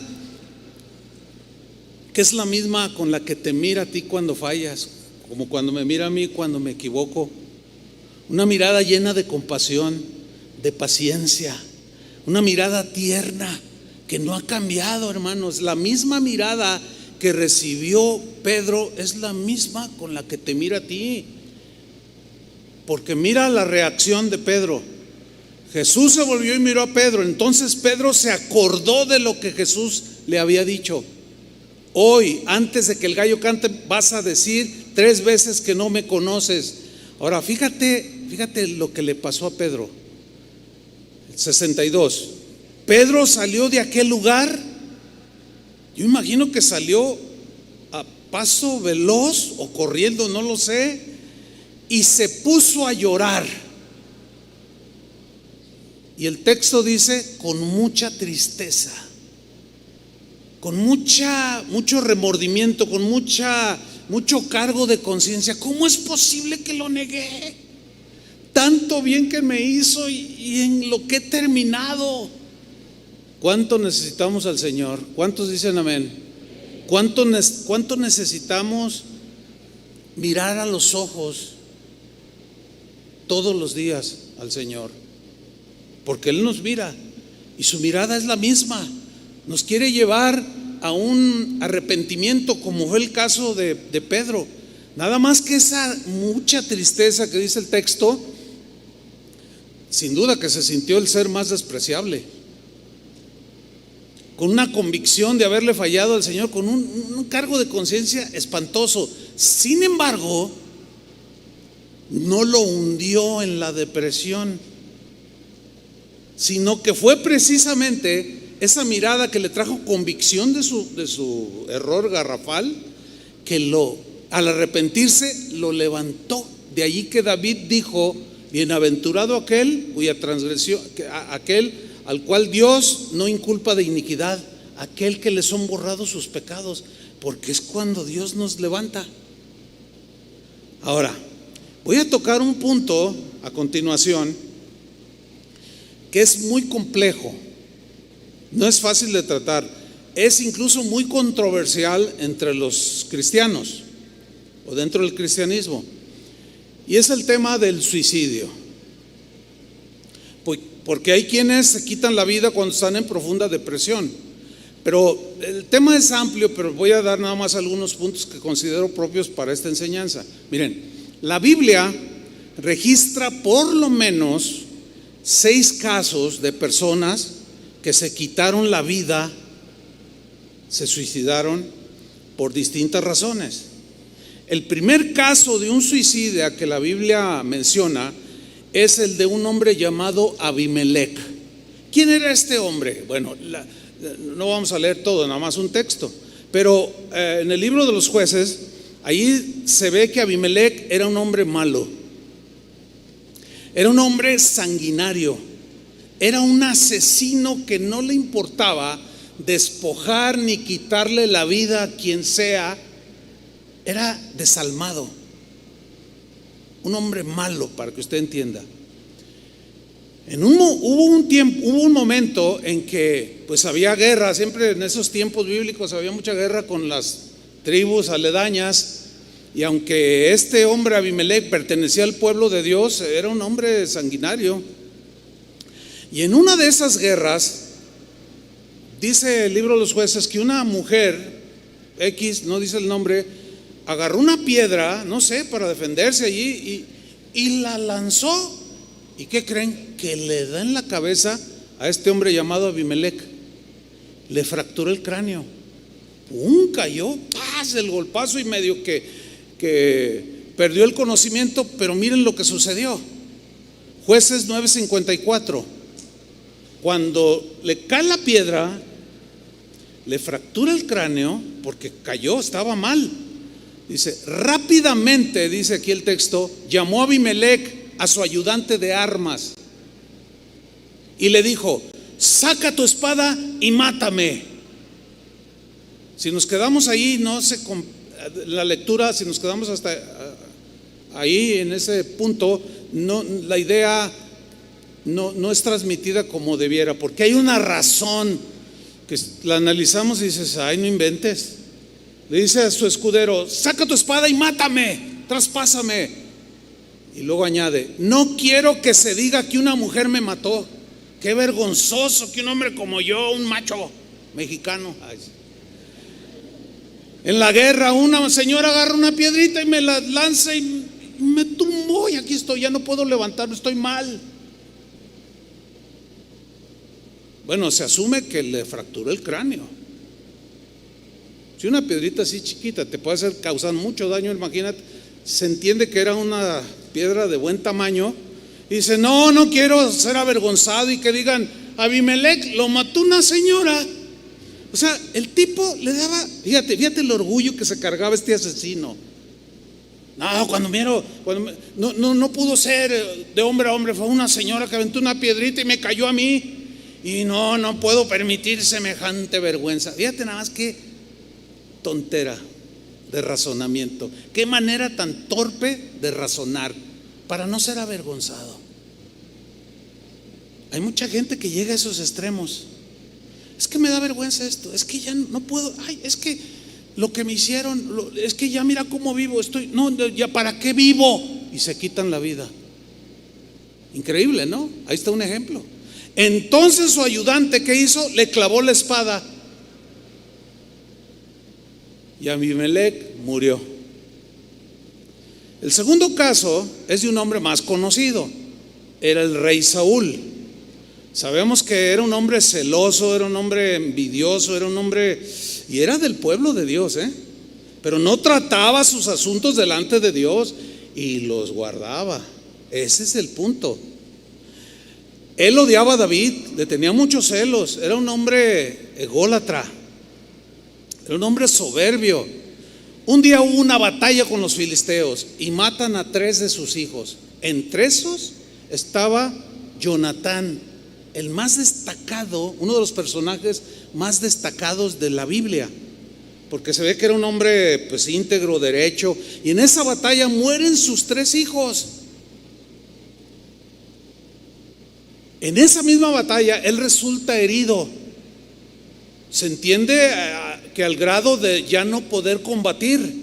que es la misma con la que te mira a ti cuando fallas, como cuando me mira a mí cuando me equivoco. Una mirada llena de compasión, de paciencia, una mirada tierna que no ha cambiado, hermanos. La misma mirada que recibió Pedro es la misma con la que te mira a ti. Porque mira la reacción de Pedro. Jesús se volvió y miró a Pedro. Entonces Pedro se acordó de lo que Jesús le había dicho. Hoy, antes de que el gallo cante, vas a decir 3 veces que no me conoces. Ahora, fíjate lo que le pasó a Pedro. 62. Pedro salió de aquel lugar. Yo imagino que salió a paso veloz o corriendo, no lo sé. Y se puso a llorar. Y el texto dice, con mucha tristeza, con mucho remordimiento, con mucho cargo de conciencia. ¿Cómo es posible que lo negué? Tanto bien que me hizo y en lo que he terminado. ¿Cuánto necesitamos al Señor? ¿Cuántos dicen amén? ¿Cuánto necesitamos mirar a los ojos todos los días al Señor? Porque Él nos mira y su mirada es la misma. Nos quiere llevar a un arrepentimiento, como fue el caso de Pedro. Nada más que esa mucha tristeza que dice el texto, sin duda que se sintió el ser más despreciable, con una convicción de haberle fallado al Señor, con un cargo de conciencia espantoso. Sin embargo, no lo hundió en la depresión, sino que fue precisamente esa mirada que le trajo convicción de su error garrafal, que al arrepentirse lo levantó. De allí que David dijo: bienaventurado aquel cuya transgresión, aquel al cual Dios no inculpa de iniquidad, aquel que le son borrados sus pecados, porque es cuando Dios nos levanta. Ahora, voy a tocar un punto a continuación que es muy complejo, no es fácil de tratar, es incluso muy controversial entre los cristianos o dentro del cristianismo, y es el tema del suicidio. Porque hay quienes se quitan la vida cuando están en profunda depresión. Pero el tema es amplio, pero voy a dar nada más algunos puntos que considero propios para esta enseñanza. Miren, la Biblia registra por lo menos 6 casos de personas que se quitaron la vida, se suicidaron por distintas razones. El primer caso de un suicida que la Biblia menciona es el de un hombre llamado Abimelec. ¿Quién era este hombre? Bueno, no vamos a leer todo, nada más un texto, pero en el libro de los Jueces, ahí se ve que Abimelec era un hombre malo, era un hombre sanguinario, era un asesino que no le importaba despojar ni quitarle la vida a quien sea. Era desalmado, un hombre malo, para que usted entienda. Hubo un momento en que pues había guerra. Siempre en esos tiempos bíblicos había mucha guerra con las tribus aledañas, y aunque este hombre Abimelec pertenecía al pueblo de Dios, era un hombre sanguinario. Y en una de esas guerras, dice el libro de los Jueces que una mujer X, no dice el nombre, agarró una piedra, no sé, para defenderse allí y la lanzó. ¿Y qué creen? Que le da en la cabeza a este hombre llamado Abimelec. Le fracturó el cráneo. ¡Pum! Cayó, ¡paz! El golpazo, y medio que perdió el conocimiento. Pero miren lo que sucedió. Jueces 9:54. Cuando le cae la piedra, le fractura el cráneo porque cayó, estaba mal. Dice, rápidamente, dice aquí el texto, llamó a Abimelec a su ayudante de armas y le dijo: saca tu espada y mátame. Si nos quedamos ahí, la lectura, si nos quedamos hasta ahí en ese punto, la idea no es transmitida como debiera, porque hay una razón que la analizamos y dices: ay, no inventes. Le dice a su escudero: saca tu espada y mátame, traspásame. Y luego añade: no quiero que se diga que una mujer me mató. Qué vergonzoso que un hombre como yo, un macho mexicano, en la guerra una señora agarra una piedrita y me la lanza y me tumbó, y aquí estoy, ya no puedo levantarme, estoy mal. Bueno, se asume que le fracturó el cráneo. Si una piedrita así chiquita te puede causar mucho daño, imagínate, se entiende que era una piedra de buen tamaño. Y dice: no quiero ser avergonzado y que digan: Abimelec lo mató una señora. O sea, el tipo le daba, fíjate el orgullo que se cargaba este asesino. No pudo ser de hombre a hombre, fue una señora que aventó una piedrita y me cayó a mí. Y no puedo permitir semejante vergüenza. Fíjate nada más que tontera de razonamiento, qué manera tan torpe de razonar para no ser avergonzado. Hay mucha gente que llega a esos extremos. Es que me da vergüenza esto, es que ya no puedo, ay, es que lo que me hicieron, es que ya mira cómo vivo, ya para qué vivo, y se quitan la vida. Increíble, ¿no? Ahí está un ejemplo. Entonces su ayudante, ¿qué hizo? Le clavó la espada y Abimelec murió. El segundo caso es de un hombre más conocido, era el rey Saúl. Sabemos que era un hombre celoso, era un hombre envidioso, era un hombre, y era del pueblo de Dios, pero no trataba sus asuntos delante de Dios y los guardaba. Ese es el punto. Él odiaba a David, le tenía muchos celos, era un hombre ególatra, era un hombre soberbio. Un día hubo una batalla con los filisteos y matan a 3 de sus hijos. Entre esos estaba Jonatán, el más destacado, uno de los personajes más destacados de la Biblia, porque se ve que era un hombre pues íntegro, derecho, y en esa batalla mueren sus 3 hijos. En esa misma batalla él resulta herido. Se entiende que al grado de ya no poder combatir.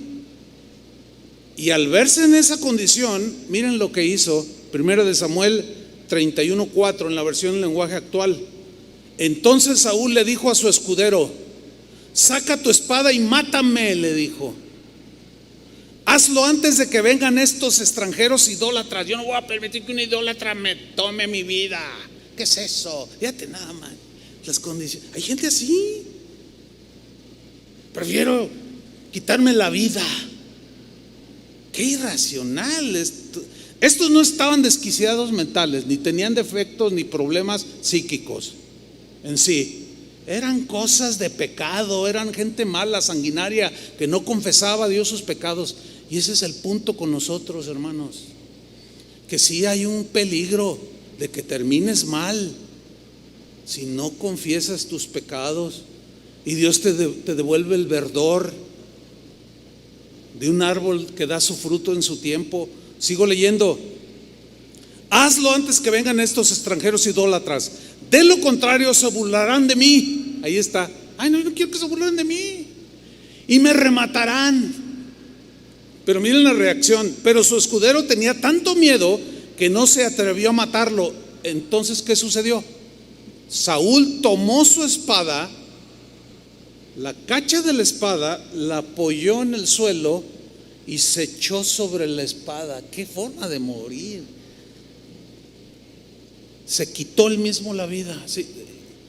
Y al verse en esa condición, miren lo que hizo. 1 de Samuel 31:4 en la versión en lenguaje actual. Entonces Saúl le dijo a su escudero: saca tu espada y mátame, le dijo. Hazlo antes de que vengan estos extranjeros idólatras. Yo no voy a permitir que un idólatra me tome mi vida. ¿Qué es eso? Fíjate nada más las condiciones. Hay gente así. Prefiero quitarme la vida. Qué irracional. Estos no estaban desquiciados mentales, ni tenían defectos ni problemas psíquicos en sí. Eran cosas de pecado, eran gente mala, sanguinaria, que no confesaba a Dios sus pecados. Y ese es el punto con nosotros, hermanos, que sí hay un peligro de que termines mal si no confiesas tus pecados y Dios te devuelve el verdor de un árbol que da su fruto en su tiempo. Sigo leyendo. Hazlo antes que vengan estos extranjeros idólatras, de lo contrario se burlarán de mí. Ahí está. Ay, no, yo no quiero que se burlen de mí. Y me rematarán. Pero miren la reacción. Pero su escudero tenía tanto miedo que no se atrevió a matarlo. Entonces, ¿qué sucedió? Saúl tomó su espada, la cacha de la espada, la apoyó en el suelo y se echó sobre la espada. Qué forma de morir. Se quitó él mismo la vida. Sí.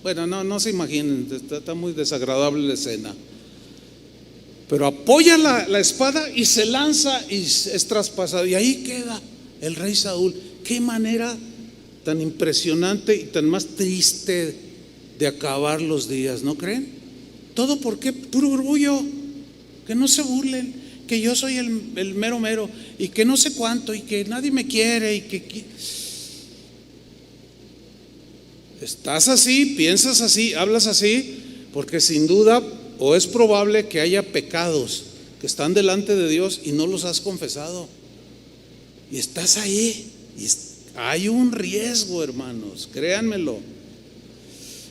Bueno, no se imaginen, está muy desagradable la escena. Pero apoya la espada y se lanza y es traspasado. Y ahí queda el rey Saúl. Qué manera tan impresionante y tan más triste de acabar los días, ¿no creen? Todo porque puro orgullo. Que no se burlen, que yo soy el mero mero y que no sé cuánto y que nadie me quiere y que estás así, piensas así, hablas así, porque sin duda o es probable que haya pecados que están delante de Dios y no los has confesado. Y estás ahí y hay un riesgo, hermanos, créanmelo.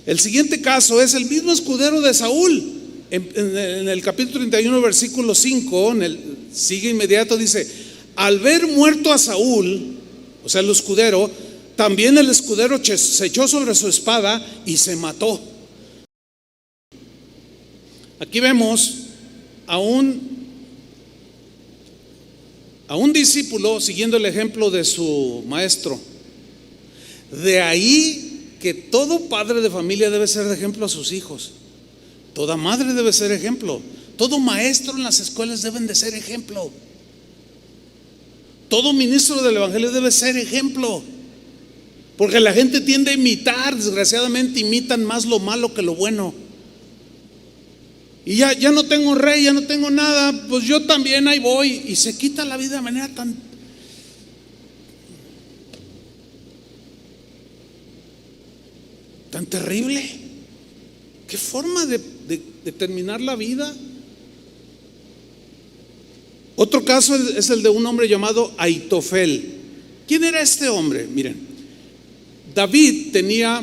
El siguiente caso es el mismo escudero de Saúl. En el capítulo 31, versículo 5, sigue inmediato, dice: al ver muerto a Saúl, o sea el escudero, también el escudero se echó sobre su espada y se mató. Aquí vemos a un discípulo siguiendo el ejemplo de su maestro. De ahí que todo padre de familia debe ser de ejemplo a sus hijos. Toda madre debe ser ejemplo. Todo maestro en las escuelas deben de ser ejemplo. Todo ministro del evangelio debe ser ejemplo. Porque la gente tiende a imitar, desgraciadamente imitan más lo malo que lo bueno. Y ya no tengo rey, ya no tengo nada, pues yo también ahí voy. Y se quita la vida de manera tan terrible. ¿Qué forma de terminar la vida? Otro caso es el de un hombre llamado Aitofel. ¿Quién era este hombre? Miren, David tenía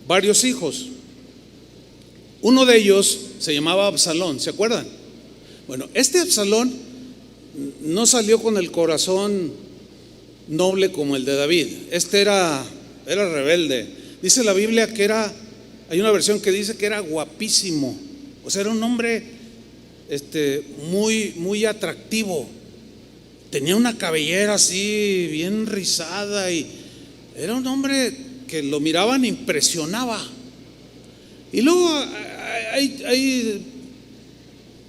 varios hijos. Uno de ellos se llamaba Absalón, ¿se acuerdan? Bueno, este Absalón no salió con el corazón noble como el de David. Este era rebelde. Dice la Biblia que hay una versión que dice que era guapísimo. O sea, era un hombre muy, muy atractivo. Tenía una cabellera así bien rizada y era un hombre que lo miraban, impresionaba. Y luego hay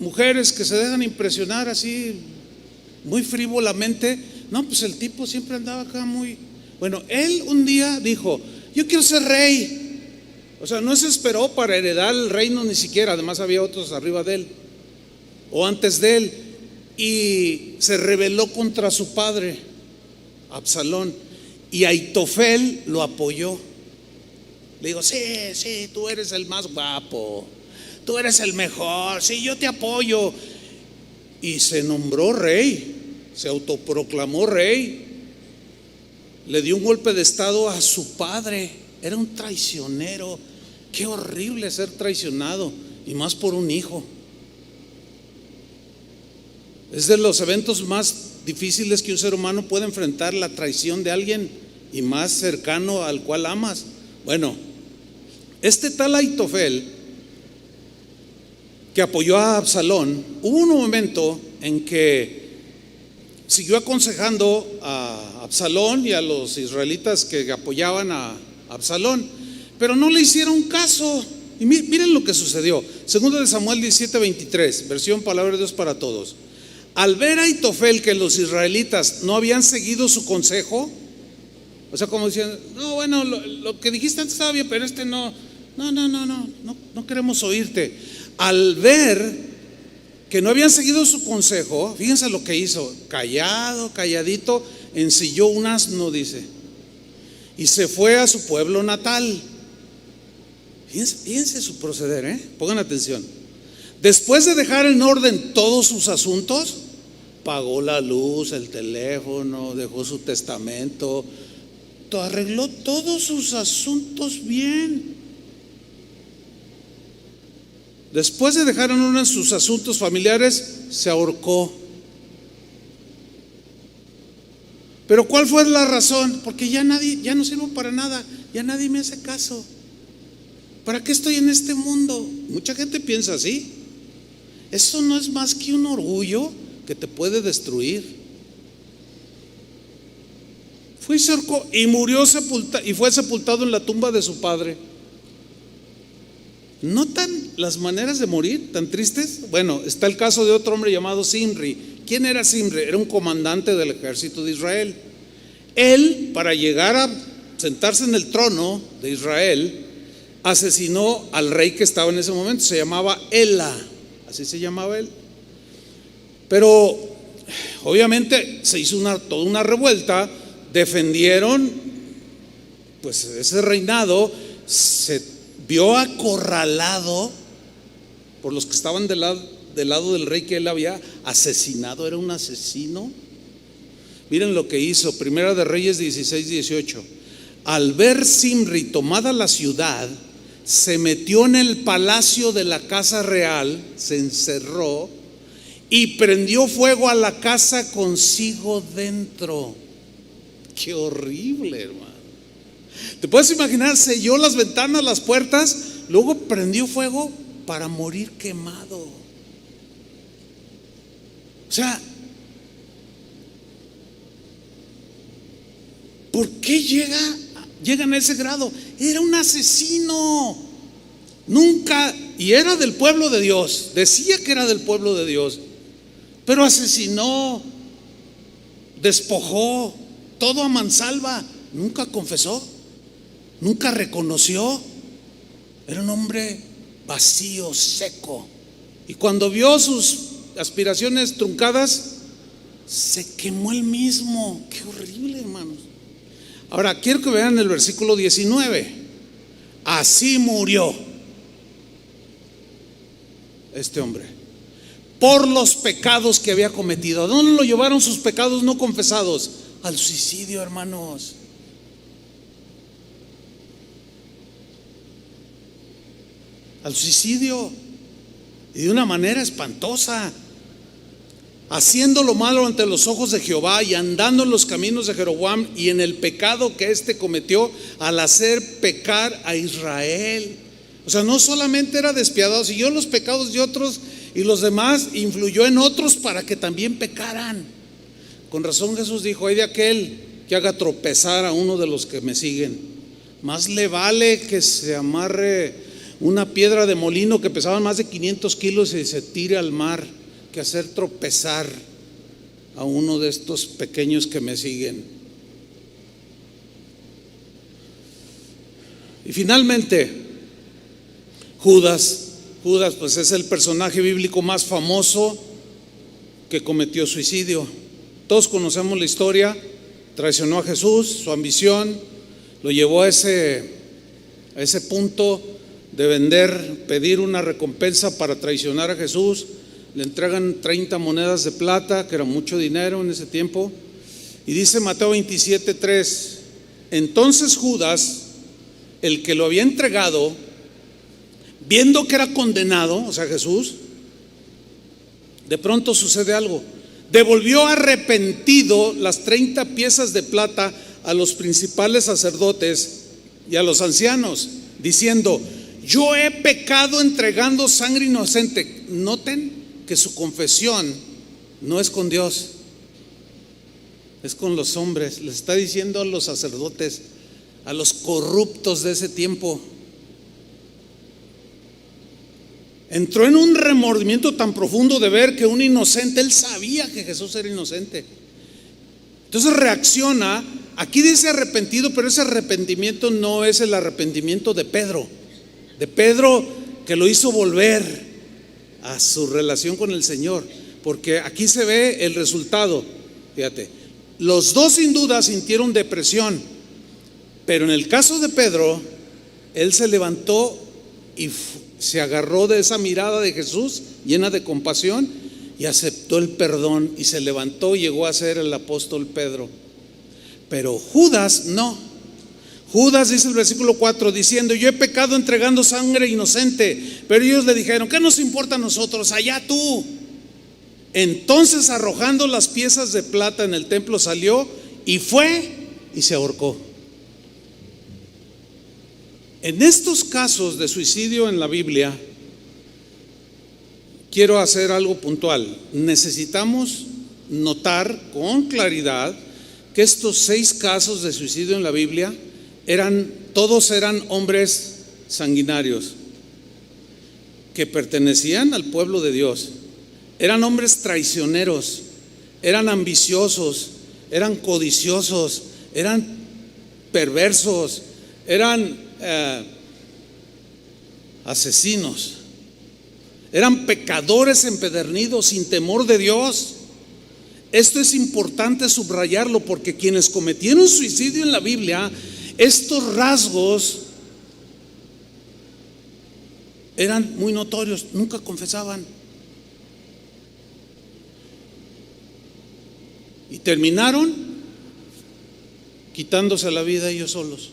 mujeres que se dejan impresionar así muy frívolamente. No, pues el tipo siempre andaba acá muy... Bueno, él un día dijo: yo quiero ser rey. O sea, no se esperó para heredar el reino ni siquiera. Además había otros arriba de él o antes de él. Y se rebeló contra su padre, Absalón. Y Aitofel lo apoyó. Le digo: sí, tú eres el más guapo, tú eres el mejor, sí, yo te apoyo. Y se nombró rey, se autoproclamó rey. Le dio un golpe de estado a su padre. Era un traicionero. Qué horrible ser traicionado, y más por un hijo. Es de los eventos más difíciles que un ser humano puede enfrentar, la traición de alguien, y más cercano al cual amas. Bueno, este tal Aitofel, que apoyó a Absalón, hubo un momento en que siguió aconsejando a Absalón y a los israelitas que apoyaban a Absalón, pero no le hicieron caso. Y miren lo que sucedió. Segundo de Samuel 17:23, versión Palabra de Dios para Todos. Al ver a Aitofel que los israelitas no habían seguido su consejo, o sea, como decían: no, bueno, lo que dijiste antes estaba bien, pero no queremos oírte. Al ver que no habían seguido su consejo, fíjense lo que hizo: calladito, ensilló un asno, dice, y se fue a su pueblo natal. Fíjense su proceder, pongan atención. Después de dejar en orden todos sus asuntos, pagó la luz, el teléfono, dejó su testamento, arregló todos sus asuntos bien. Después de dejar en orden sus asuntos familiares, se ahorcó. Pero ¿cuál fue la razón? Porque ya no sirvo para nada, ya nadie me hace caso. ¿Para qué estoy en este mundo? Mucha gente piensa así. Eso no es más que un orgullo que te puede destruir. Fue y se ahorcó y fue sepultado en la tumba de su padre. ¿Notan las maneras de morir tan tristes? Bueno, está el caso de otro hombre llamado Zimri. ¿Quién era Zimri? Era un comandante del ejército de Israel. Él, para llegar a sentarse en el trono de Israel, asesinó al rey que estaba en ese momento. Se llamaba Ela, así se llamaba él. Pero obviamente se hizo toda una revuelta. Defendieron pues ese reinado. Se vio acorralado por los que estaban del lado del rey que él había asesinado. Era un asesino. Miren lo que hizo. Primera de Reyes 16:18. Al ver Zimri tomada la ciudad, se metió en el palacio de la casa real, se encerró y prendió fuego a la casa consigo dentro. Qué horrible, hermano. ¿Te puedes imaginar? Selló las ventanas, las puertas, luego prendió fuego para morir quemado. O sea, ¿por qué llegan a ese grado? Era un asesino. Nunca, y era del pueblo de Dios, decía que era del pueblo de Dios, pero asesinó, despojó, todo a mansalva. Nunca confesó, nunca reconoció. Era un hombre vacío, seco. Y cuando vio sus aspiraciones truncadas, se quemó él mismo. Qué horrible, hermanos. Ahora quiero que vean el versículo 19. Así murió este hombre por los pecados que había cometido. ¿A dónde lo llevaron sus pecados no confesados? Al suicidio, hermanos. Al suicidio, y de una manera espantosa, haciendo lo malo ante los ojos de Jehová y andando en los caminos de Jeroboam y en el pecado que éste cometió al hacer pecar a Israel. O sea, no solamente era despiadado, siguió los pecados de otros y los demás influyó en otros para que también pecaran. Con razón Jesús dijo: hay de aquel que haga tropezar a uno de los que me siguen, más le vale que se amarre una piedra de molino que pesaba más de 500 kilos y se tire al mar que hacer tropezar a uno de estos pequeños que me siguen. Y finalmente, Judas pues es el personaje bíblico más famoso que cometió suicidio. Todos conocemos la historia. Traicionó a Jesús, su ambición lo llevó a ese punto de pedir una recompensa para traicionar a Jesús. Le entregan 30 monedas de plata, que era mucho dinero en ese tiempo. Y dice Mateo 27:3: entonces Judas, el que lo había entregado, viendo que era condenado, o sea Jesús, de pronto sucede algo. Devolvió arrepentido las 30 piezas de plata a los principales sacerdotes y a los ancianos, diciendo: yo he pecado entregando sangre inocente. Noten que su confesión no es con Dios, es con los hombres. Les está diciendo a los sacerdotes, a los corruptos de ese tiempo. Entró en un remordimiento tan profundo de ver que un inocente, él sabía que Jesús era inocente. Entonces reacciona. Aquí dice arrepentido, pero ese arrepentimiento no es el arrepentimiento de Pedro que lo hizo volver a su relación con el Señor, porque aquí se ve el resultado. Fíjate, los dos sin duda sintieron depresión, pero en el caso de Pedro, él se levantó y se agarró de esa mirada de Jesús llena de compasión y aceptó el perdón y se levantó y llegó a ser el apóstol Pedro. Pero Judas no. Judas, dice el versículo 4, diciendo: yo he pecado entregando sangre inocente. Pero ellos le dijeron: ¿qué nos importa a nosotros? Allá tú. Entonces, arrojando las piezas de plata en el templo, salió y fue y se ahorcó. En estos casos de suicidio en la Biblia, quiero hacer algo puntual. Necesitamos notar con claridad que estos 6 casos de suicidio en la Biblia todos eran hombres sanguinarios que pertenecían al pueblo de Dios. Eran hombres traicioneros, eran ambiciosos, eran codiciosos, eran perversos, eran asesinos, eran pecadores empedernidos sin temor de Dios. Esto es importante subrayarlo, porque quienes cometieron suicidio en la Biblia, estos rasgos eran muy notorios, nunca confesaban y terminaron quitándose la vida ellos solos.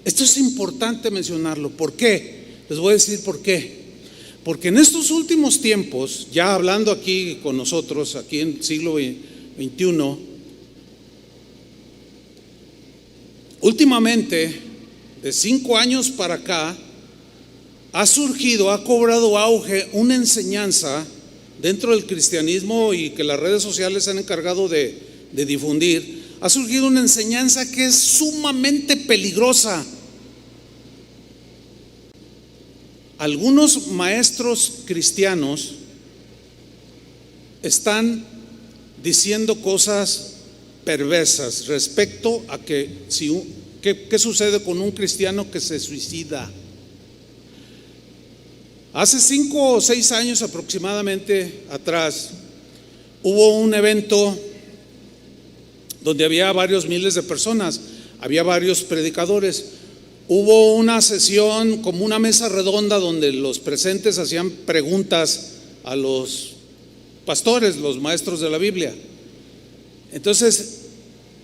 Esto es importante mencionarlo. ¿Por qué? Les voy a decir por qué. Porque en estos últimos tiempos, ya hablando aquí con nosotros, aquí en el siglo XXI, últimamente, de 5 años para acá, ha cobrado auge una enseñanza dentro del cristianismo y que las redes sociales se han encargado de difundir. Ha surgido una enseñanza que es sumamente peligrosa. Algunos maestros cristianos están diciendo cosas perversas respecto a qué sucede con un cristiano que se suicida. Hace 5 o 6 años aproximadamente atrás, hubo un evento donde había varios miles de personas, había varios predicadores. Hubo una sesión, como una mesa redonda, donde los presentes hacían preguntas a los pastores, los maestros de la Biblia. Entonces,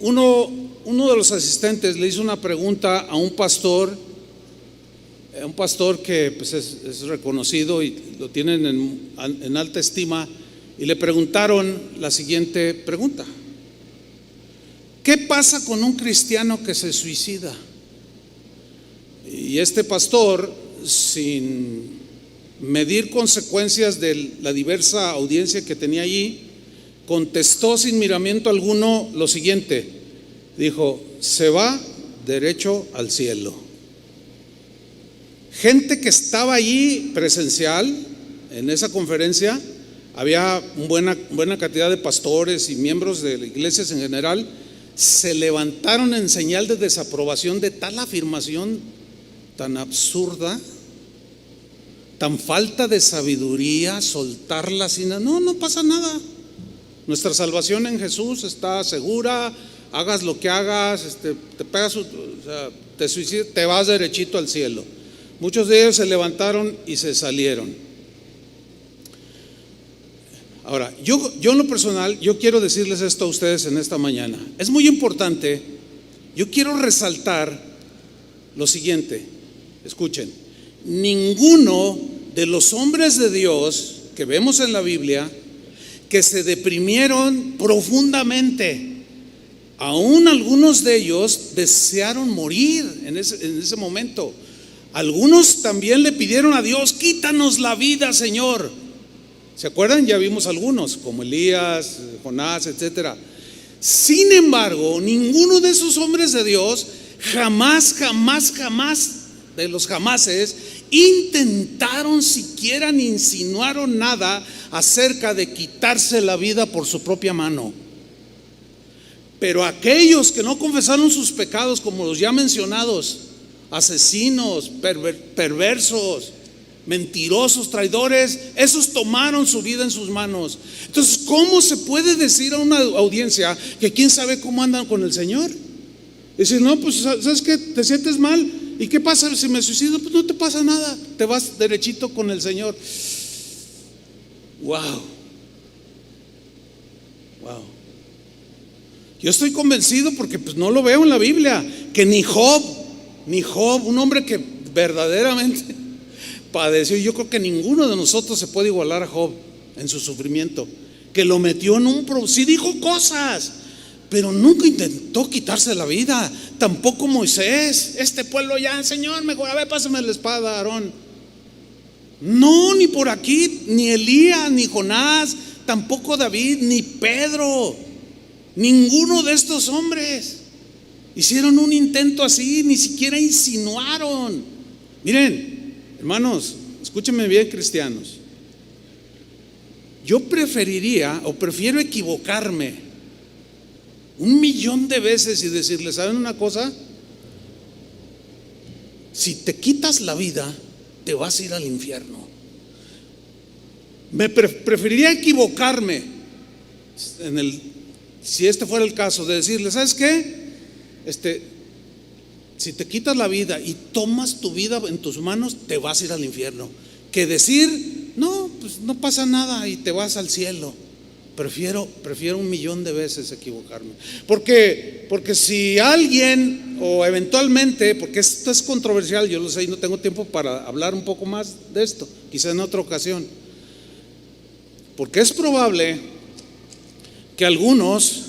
uno de los asistentes le hizo una pregunta a un pastor que pues es reconocido y lo tienen en alta estima, y le preguntaron la siguiente pregunta: ¿qué pasa con un cristiano que se suicida? Y este pastor, sin medir consecuencias de la diversa audiencia que tenía allí, contestó sin miramiento alguno lo siguiente. Dijo: se va derecho al cielo. gente que estaba allí presencial en esa conferencia. Había buena cantidad de pastores y miembros de las iglesias en general. Se levantaron en señal de desaprobación de tal afirmación tan absurda, tan falta de sabiduría, soltarla sin no pasa nada. Nuestra salvación en Jesús está segura. Hagas lo que hagas, te pegas, te suicidas, te vas derechito al cielo. Muchos de ellos se levantaron y se salieron. Ahora, yo en lo personal, yo quiero decirles esto a ustedes en esta mañana. Es muy importante. Yo quiero resaltar lo siguiente. Escuchen, ninguno de los hombres de Dios que vemos en la Biblia que se deprimieron profundamente, aún algunos de ellos desearon morir en ese momento. Algunos también le pidieron a Dios: quítanos la vida, Señor. ¿Se acuerdan? Ya vimos algunos, como Elías, Jonás, etcétera. Sin embargo, ninguno de esos hombres de Dios jamás de los jamases intentaron siquiera ni insinuaron nada acerca de quitarse la vida por su propia mano. Pero aquellos que no confesaron sus pecados, como los ya mencionados, asesinos, perversos, mentirosos, traidores, esos tomaron su vida en sus manos. Entonces, ¿cómo se puede decir a una audiencia que quién sabe cómo andan con el Señor? Decir, no, pues ¿sabes qué? ¿Te sientes mal? ¿Y qué pasa si me suicido? Pues no te pasa nada, te vas derechito con el Señor. Wow. Yo estoy convencido, porque pues no lo veo en la Biblia, que ni Job, un hombre que verdaderamente padeció. Yo creo que ninguno de nosotros se puede igualar a Job en su sufrimiento, que lo metió en sí dijo cosas, pero nunca intentó quitarse la vida. Tampoco Moisés, este pueblo ya, Señor, mejor, a ver, pásame la espada, Aarón. No, ni por aquí, ni Elías, ni Jonás, tampoco David, ni Pedro. Ninguno de estos hombres hicieron un intento así, ni siquiera insinuaron. Miren, hermanos, escúchenme bien, cristianos. Yo prefiero equivocarme 1,000,000 de veces y decirles: ¿saben una cosa? Si te quitas la vida, te vas a ir al infierno. Preferiría equivocarme si este fuera el caso, de decirles: ¿sabes qué? Si te quitas la vida y tomas tu vida en tus manos, te vas a ir al infierno, que decir: no, pues no pasa nada y te vas al cielo. Prefiero 1,000,000 de veces equivocarme. Porque si alguien, o eventualmente, porque esto es controversial, yo lo sé y no tengo tiempo para hablar un poco más de esto, quizá en otra ocasión, porque es probable que algunos,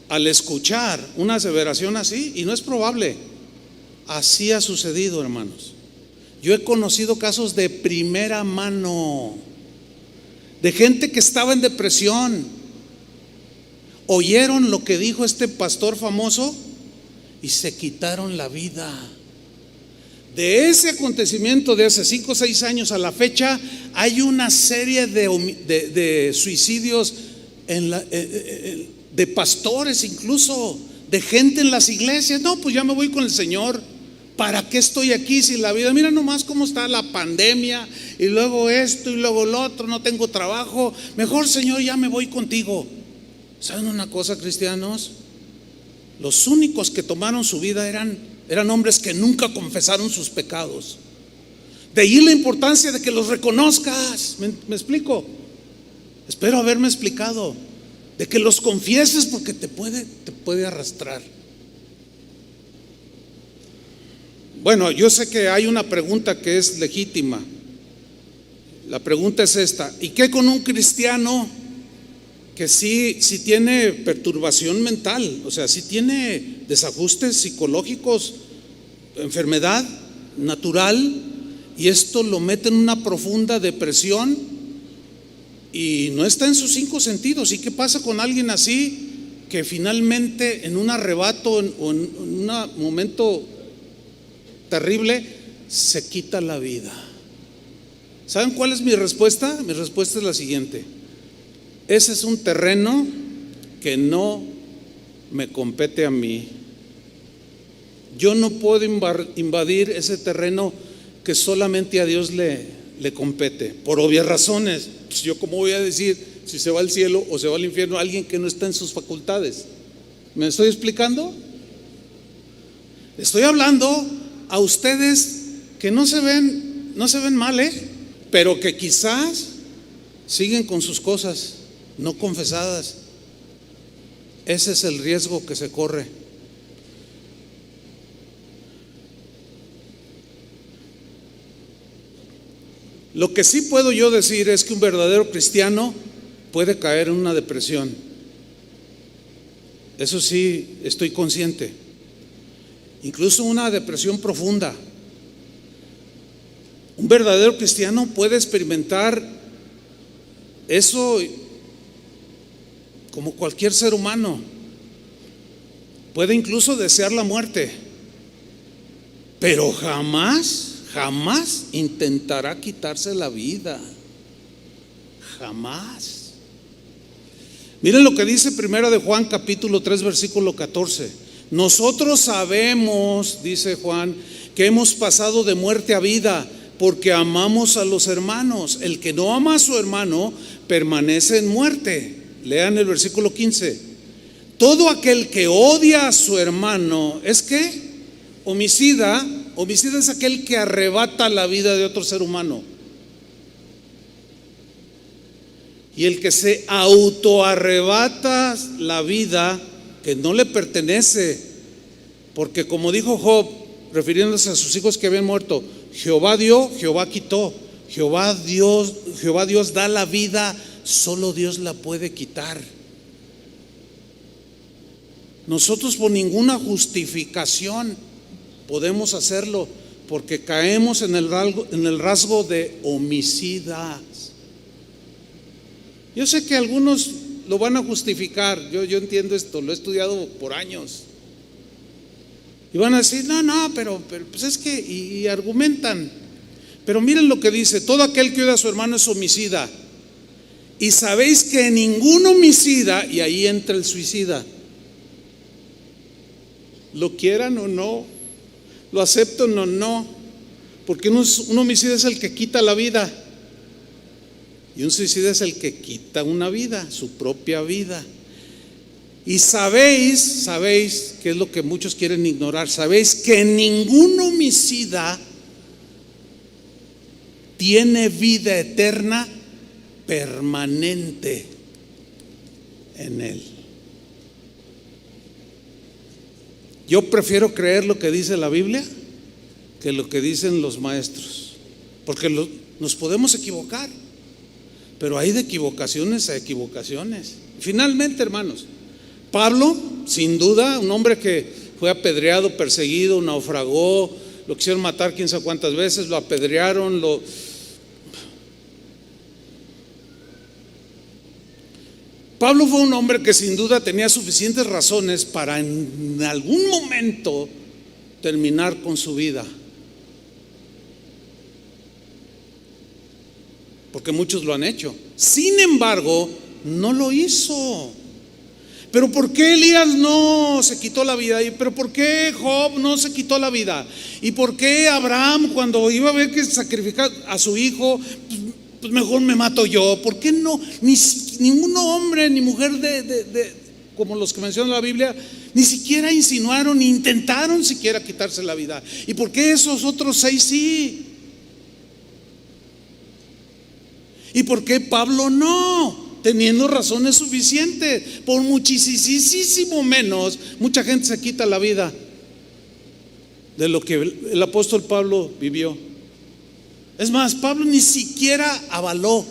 al escuchar una aseveración así, y no es probable, así ha sucedido, hermanos. Yo he conocido casos de primera mano, de gente que estaba en depresión, oyeron lo que dijo este pastor famoso y se quitaron la vida. De ese acontecimiento de hace 5 o 6 años a la fecha, hay una serie de suicidios de pastores, incluso de gente en las iglesias. No, pues ya me voy con el Señor. ¿Para qué estoy aquí si la vida? Mira nomás cómo está la pandemia, y luego esto y luego lo otro, no tengo trabajo. Mejor, Señor, ya me voy contigo. ¿Saben una cosa, cristianos? Los únicos que tomaron su vida eran hombres que nunca confesaron sus pecados. De ahí la importancia de que los reconozcas. ¿Me explico? Espero haberme explicado. De que los confieses, porque te puede arrastrar. Bueno, yo sé que hay una pregunta que es legítima. La pregunta es esta: ¿y qué con un cristiano que sí tiene perturbación mental? O sea, sí tiene desajustes psicológicos, enfermedad natural, y esto lo mete en una profunda depresión y no está en sus 5 sentidos. ¿Y qué pasa con alguien así que finalmente en un arrebato o en un momento terrible se quita la vida. ¿Saben cuál es mi respuesta? Mi respuesta es la siguiente: ese es un terreno que no me compete a mí. Yo no puedo invadir ese terreno que solamente a Dios le compete, por obvias razones. Pues yo, ¿cómo voy a decir si se va al cielo o se va al infierno a alguien que no está en sus facultades? ¿Me estoy explicando? Estoy hablando a ustedes que no se ven mal, pero que quizás siguen con sus cosas no confesadas. Ese es el riesgo que se corre. Lo que sí puedo yo decir es que un verdadero cristiano puede caer en una depresión. Eso sí, estoy consciente. Incluso una depresión profunda. Un verdadero cristiano puede experimentar eso como cualquier ser humano. Puede incluso desear la muerte, pero jamás intentará quitarse la vida. Jamás. Miren lo que dice Primera de Juan capítulo 3 versículo 14. Nosotros sabemos, dice Juan, que hemos pasado de muerte a vida porque amamos a los hermanos. El que no ama a su hermano permanece en muerte. Lean el versículo 15. Todo aquel que odia a su hermano es ¿qué? Homicida. Homicida es aquel que arrebata la vida de otro ser humano. Y el que se autoarrebata la vida que no le pertenece, porque como dijo Job, refiriéndose a sus hijos que habían muerto, Jehová dio, Jehová quitó. Jehová Dios da la vida, solo Dios la puede quitar. Nosotros por ninguna justificación podemos hacerlo, porque caemos en el rasgo de homicidas. Yo sé que algunos lo van a justificar, yo entiendo esto, lo he estudiado por años. Y van a decir, no, pero pues es que, y argumentan. Pero miren lo que dice: todo aquel que odia a su hermano es homicida. Y sabéis que ningún homicida, y ahí entra el suicida, lo quieran o no, lo acepten o no, porque un homicida es el que quita la vida y un suicida es el que quita una vida, su propia vida. Y sabéis, que es lo que muchos quieren ignorar, sabéis que ningún homicida tiene vida eterna permanente en él. Yo prefiero creer lo que dice la Biblia que lo que dicen los maestros, porque nos podemos equivocar, pero hay de equivocaciones a equivocaciones. Finalmente, hermanos, Pablo, sin duda, un hombre que fue apedreado, perseguido, naufragó, lo quisieron matar quién sabe cuántas veces, lo apedrearon, Pablo fue un hombre que sin duda tenía suficientes razones para en algún momento terminar con su vida, porque muchos lo han hecho. Sin embargo, no lo hizo. Pero ¿por qué Elías no se quitó la vida? ¿Pero por qué Job no se quitó la vida? ¿Y por qué Abraham, cuando iba a ver que sacrificar a su hijo, pues mejor me mato yo? ¿Por qué no? Ningún hombre ni mujer como los que menciona la Biblia, ni siquiera insinuaron, ni intentaron siquiera quitarse la vida. ¿Y por qué esos otros 6 sí? ¿Y por qué Pablo no? Teniendo razones suficientes. Por muchísimo menos, mucha gente se quita la vida de lo que el apóstol Pablo vivió. Es más, Pablo ni siquiera avaló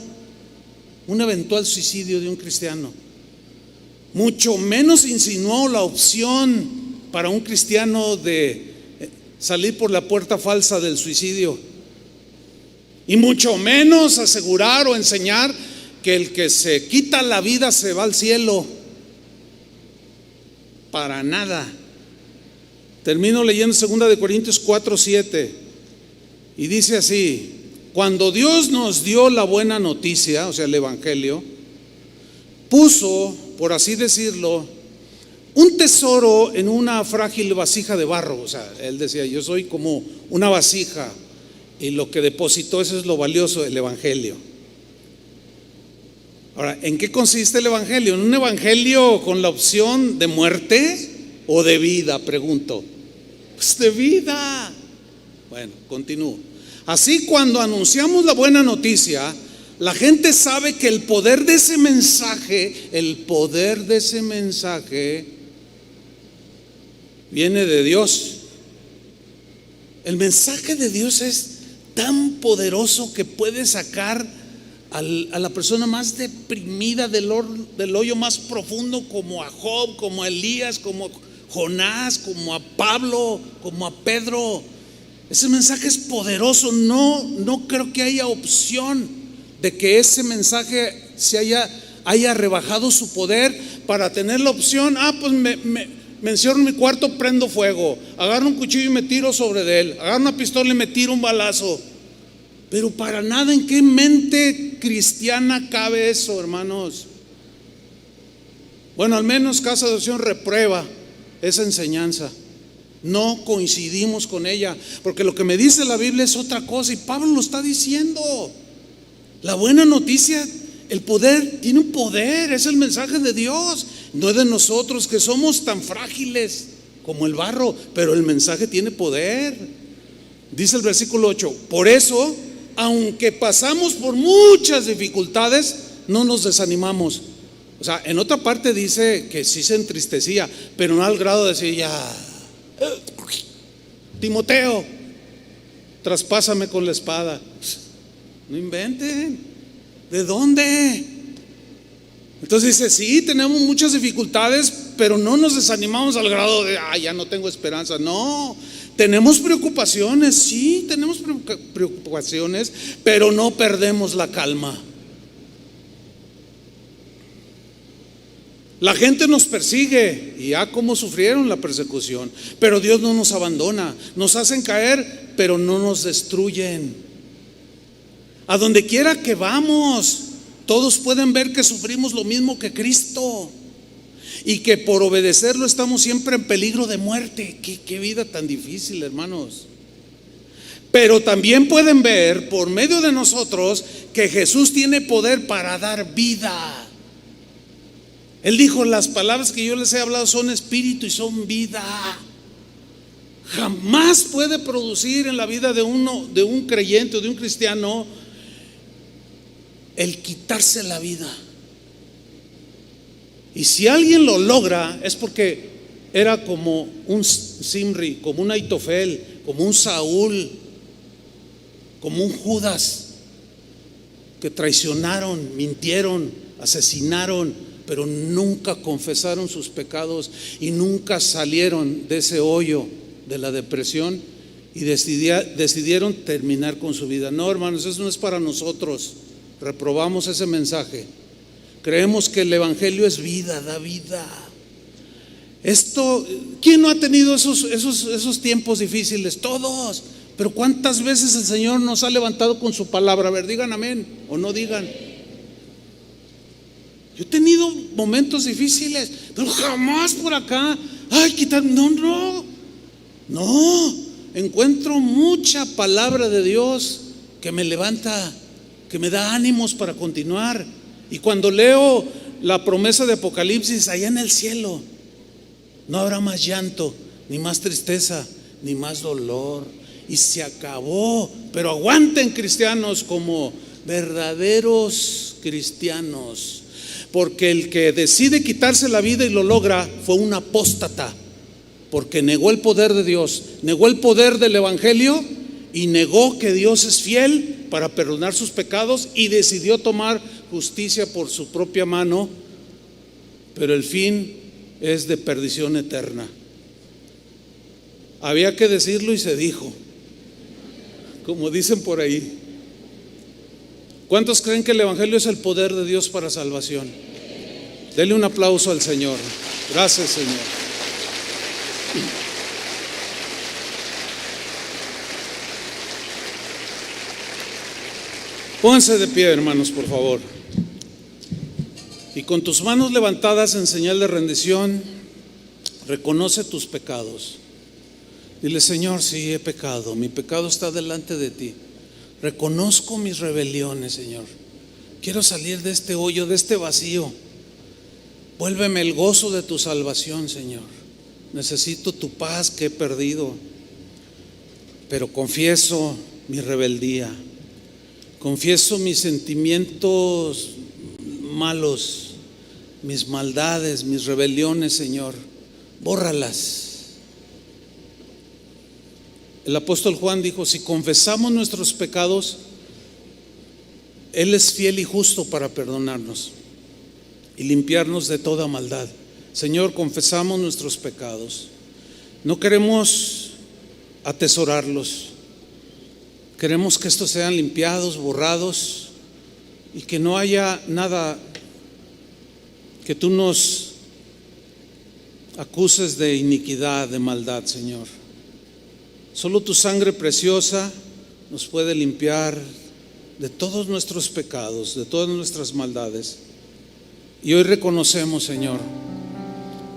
un eventual suicidio de un cristiano, mucho menos insinuó la opción para un cristiano de salir por la puerta falsa del suicidio, y mucho menos asegurar o enseñar que el que se quita la vida se va al cielo. Para nada. Termino leyendo 2 de Corintios 4:7. Y dice así: cuando Dios nos dio la buena noticia, o sea, el Evangelio, puso, por así decirlo, un tesoro en una frágil vasija de barro. O sea, él decía: yo soy como una vasija, y lo que depositó, eso es lo valioso, el Evangelio. Ahora, ¿en qué consiste el Evangelio? ¿En un Evangelio con la opción de muerte o de vida? Pregunto. Pues de vida. Bueno, continúo. Así, cuando anunciamos la buena noticia, la gente sabe que el poder de ese mensaje viene de Dios. El mensaje de Dios es tan poderoso que puede sacar a la persona más deprimida del hoyo más profundo, como a Job, como a Elías, como a Jonás, como a Pablo, como a Pedro. Ese mensaje es poderoso. No creo que haya opción de que ese mensaje se haya rebajado su poder para tener la opción: pues me encierro en mi cuarto, prendo fuego, agarro un cuchillo y me tiro sobre él, agarro una pistola y me tiro un balazo. Pero para nada, ¿en qué mente cristiana cabe eso, hermanos? Bueno, al menos Casa de Oración reprueba esa enseñanza. No coincidimos con ella, porque lo que me dice la Biblia es otra cosa, y Pablo lo está diciendo. La buena noticia, el poder, tiene un poder, es el mensaje de Dios, no es de nosotros, que somos tan frágiles como el barro, pero el mensaje tiene poder. Dice el versículo 8: por eso, aunque pasamos por muchas dificultades, no nos desanimamos. O sea, en otra parte dice que sí se entristecía, pero no al grado de decir: ya, Timoteo, traspásame con la espada. No inventen. ¿De dónde? Entonces dice: sí, tenemos muchas dificultades, pero no nos desanimamos al grado de ya no tengo esperanza. No, tenemos preocupaciones, sí, tenemos preocupaciones, pero no perdemos la calma. La gente nos persigue, y cómo sufrieron la persecución, pero Dios no nos abandona. Nos hacen caer, pero no nos destruyen. A donde quiera que vamos, todos pueden ver que sufrimos lo mismo que Cristo, y que por obedecerlo estamos siempre en peligro de muerte. Qué vida tan difícil, hermanos. Pero también pueden ver por medio de nosotros que Jesús tiene poder para dar vida. Él dijo: las palabras que yo les he hablado son espíritu y son vida. Jamás puede producir en la vida de un creyente o de un cristiano, el quitarse la vida. Y si alguien lo logra, es porque era como un Zimri, como un Aitofel, como un Saúl, como un Judas, que traicionaron, mintieron, asesinaron, pero nunca confesaron sus pecados y nunca salieron de ese hoyo de la depresión y decidieron terminar con su vida. No, hermanos, eso no es para nosotros. Reprobamos ese mensaje. Creemos que el Evangelio es vida, da vida. ¿Quién no ha tenido esos tiempos difíciles? Todos. Pero ¿cuántas veces el Señor nos ha levantado con su palabra? A ver, digan amén o no digan. Yo he tenido momentos difíciles, pero jamás por acá, no, encuentro mucha palabra de Dios que me levanta, que me da ánimos para continuar. Y cuando leo la promesa de Apocalipsis, allá en el cielo no habrá más llanto, ni más tristeza, ni más dolor, y se acabó. Pero aguanten, cristianos, como verdaderos cristianos, porque el que decide quitarse la vida y lo logra fue un apóstata, porque negó el poder de Dios, negó el poder del Evangelio y negó que Dios es fiel para perdonar sus pecados, y decidió tomar justicia por su propia mano, pero el fin es de perdición eterna. Había que decirlo y se dijo, como dicen por ahí. ¿Cuántos creen que el Evangelio es el poder de Dios para salvación? Denle un aplauso al Señor. Gracias, Señor. Pónganse de pie, hermanos, por favor. Y con tus manos levantadas en señal de rendición, reconoce tus pecados. Dile: Señor, sí he pecado, mi pecado está delante de ti. Reconozco mis rebeliones, Señor. Quiero salir de este hoyo, de este vacío. Vuélveme el gozo de tu salvación, Señor. Necesito tu paz que he perdido. Pero confieso mi rebeldía. Confieso mis sentimientos malos, mis maldades, mis rebeliones, Señor. Bórralas. El apóstol Juan dijo: si confesamos nuestros pecados, Él es fiel y justo para perdonarnos y limpiarnos de toda maldad. Señor, confesamos nuestros pecados. No queremos atesorarlos. Queremos que estos sean limpiados, borrados, y que no haya nada que tú nos acuses de iniquidad, de maldad, Señor. Solo tu sangre preciosa nos puede limpiar de todos nuestros pecados, de todas nuestras maldades. Y hoy reconocemos, Señor,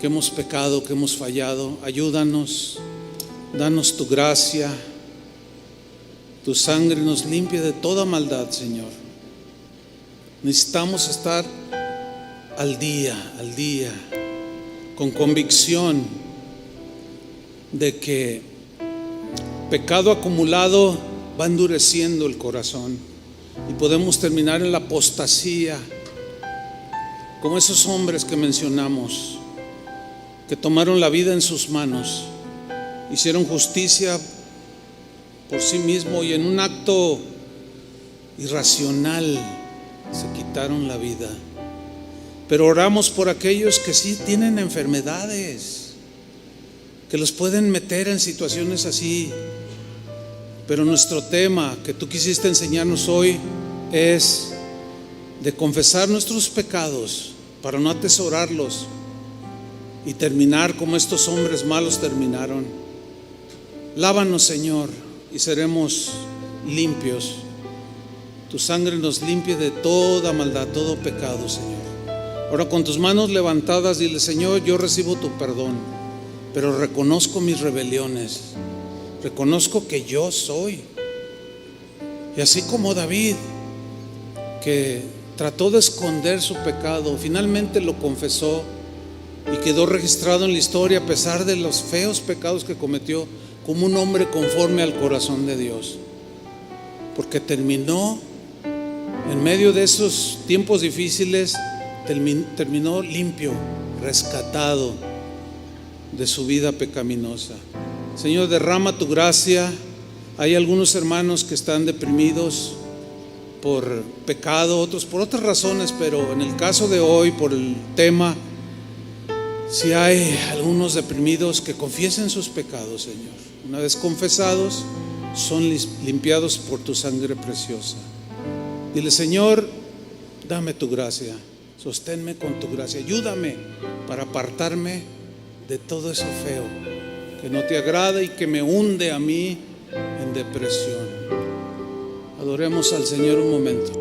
que hemos pecado, que hemos fallado. Ayúdanos, danos tu gracia. Tu sangre nos limpia de toda maldad, Señor. Necesitamos estar al día, con convicción de que pecado acumulado va endureciendo el corazón y podemos terminar en la apostasía, como esos hombres que mencionamos, que tomaron la vida en sus manos, hicieron justicia por sí mismo y en un acto irracional se quitaron la vida. Pero oramos por aquellos que sí tienen enfermedades, que los pueden meter en situaciones así. Pero nuestro tema que tú quisiste enseñarnos hoy es de confesar nuestros pecados para no atesorarlos y terminar como estos hombres malos terminaron. Lávanos, Señor, y seremos limpios. Tu sangre nos limpie de toda maldad, todo pecado, Señor. Ahora, con tus manos levantadas, dile: Señor, yo recibo tu perdón, pero reconozco mis rebeliones. Reconozco que yo soy. Y así como David, que trató de esconder su pecado, finalmente lo confesó y quedó registrado en la historia, a pesar de los feos pecados que cometió, como un hombre conforme al corazón de Dios. Porque terminó, en medio de esos tiempos difíciles, terminó limpio, rescatado de su vida pecaminosa. Señor, derrama tu gracia. Hay algunos hermanos que están deprimidos por pecado, otros por otras razones, pero en el caso de hoy, por el tema, si hay algunos deprimidos, que confiesen sus pecados, Señor. Una vez confesados, son limpiados por tu sangre preciosa. Dile: Señor, dame tu gracia, sosténme con tu gracia, ayúdame para apartarme de todo eso feo que no te agrada y que me hunde a mí en depresión. Adoremos al Señor un momento.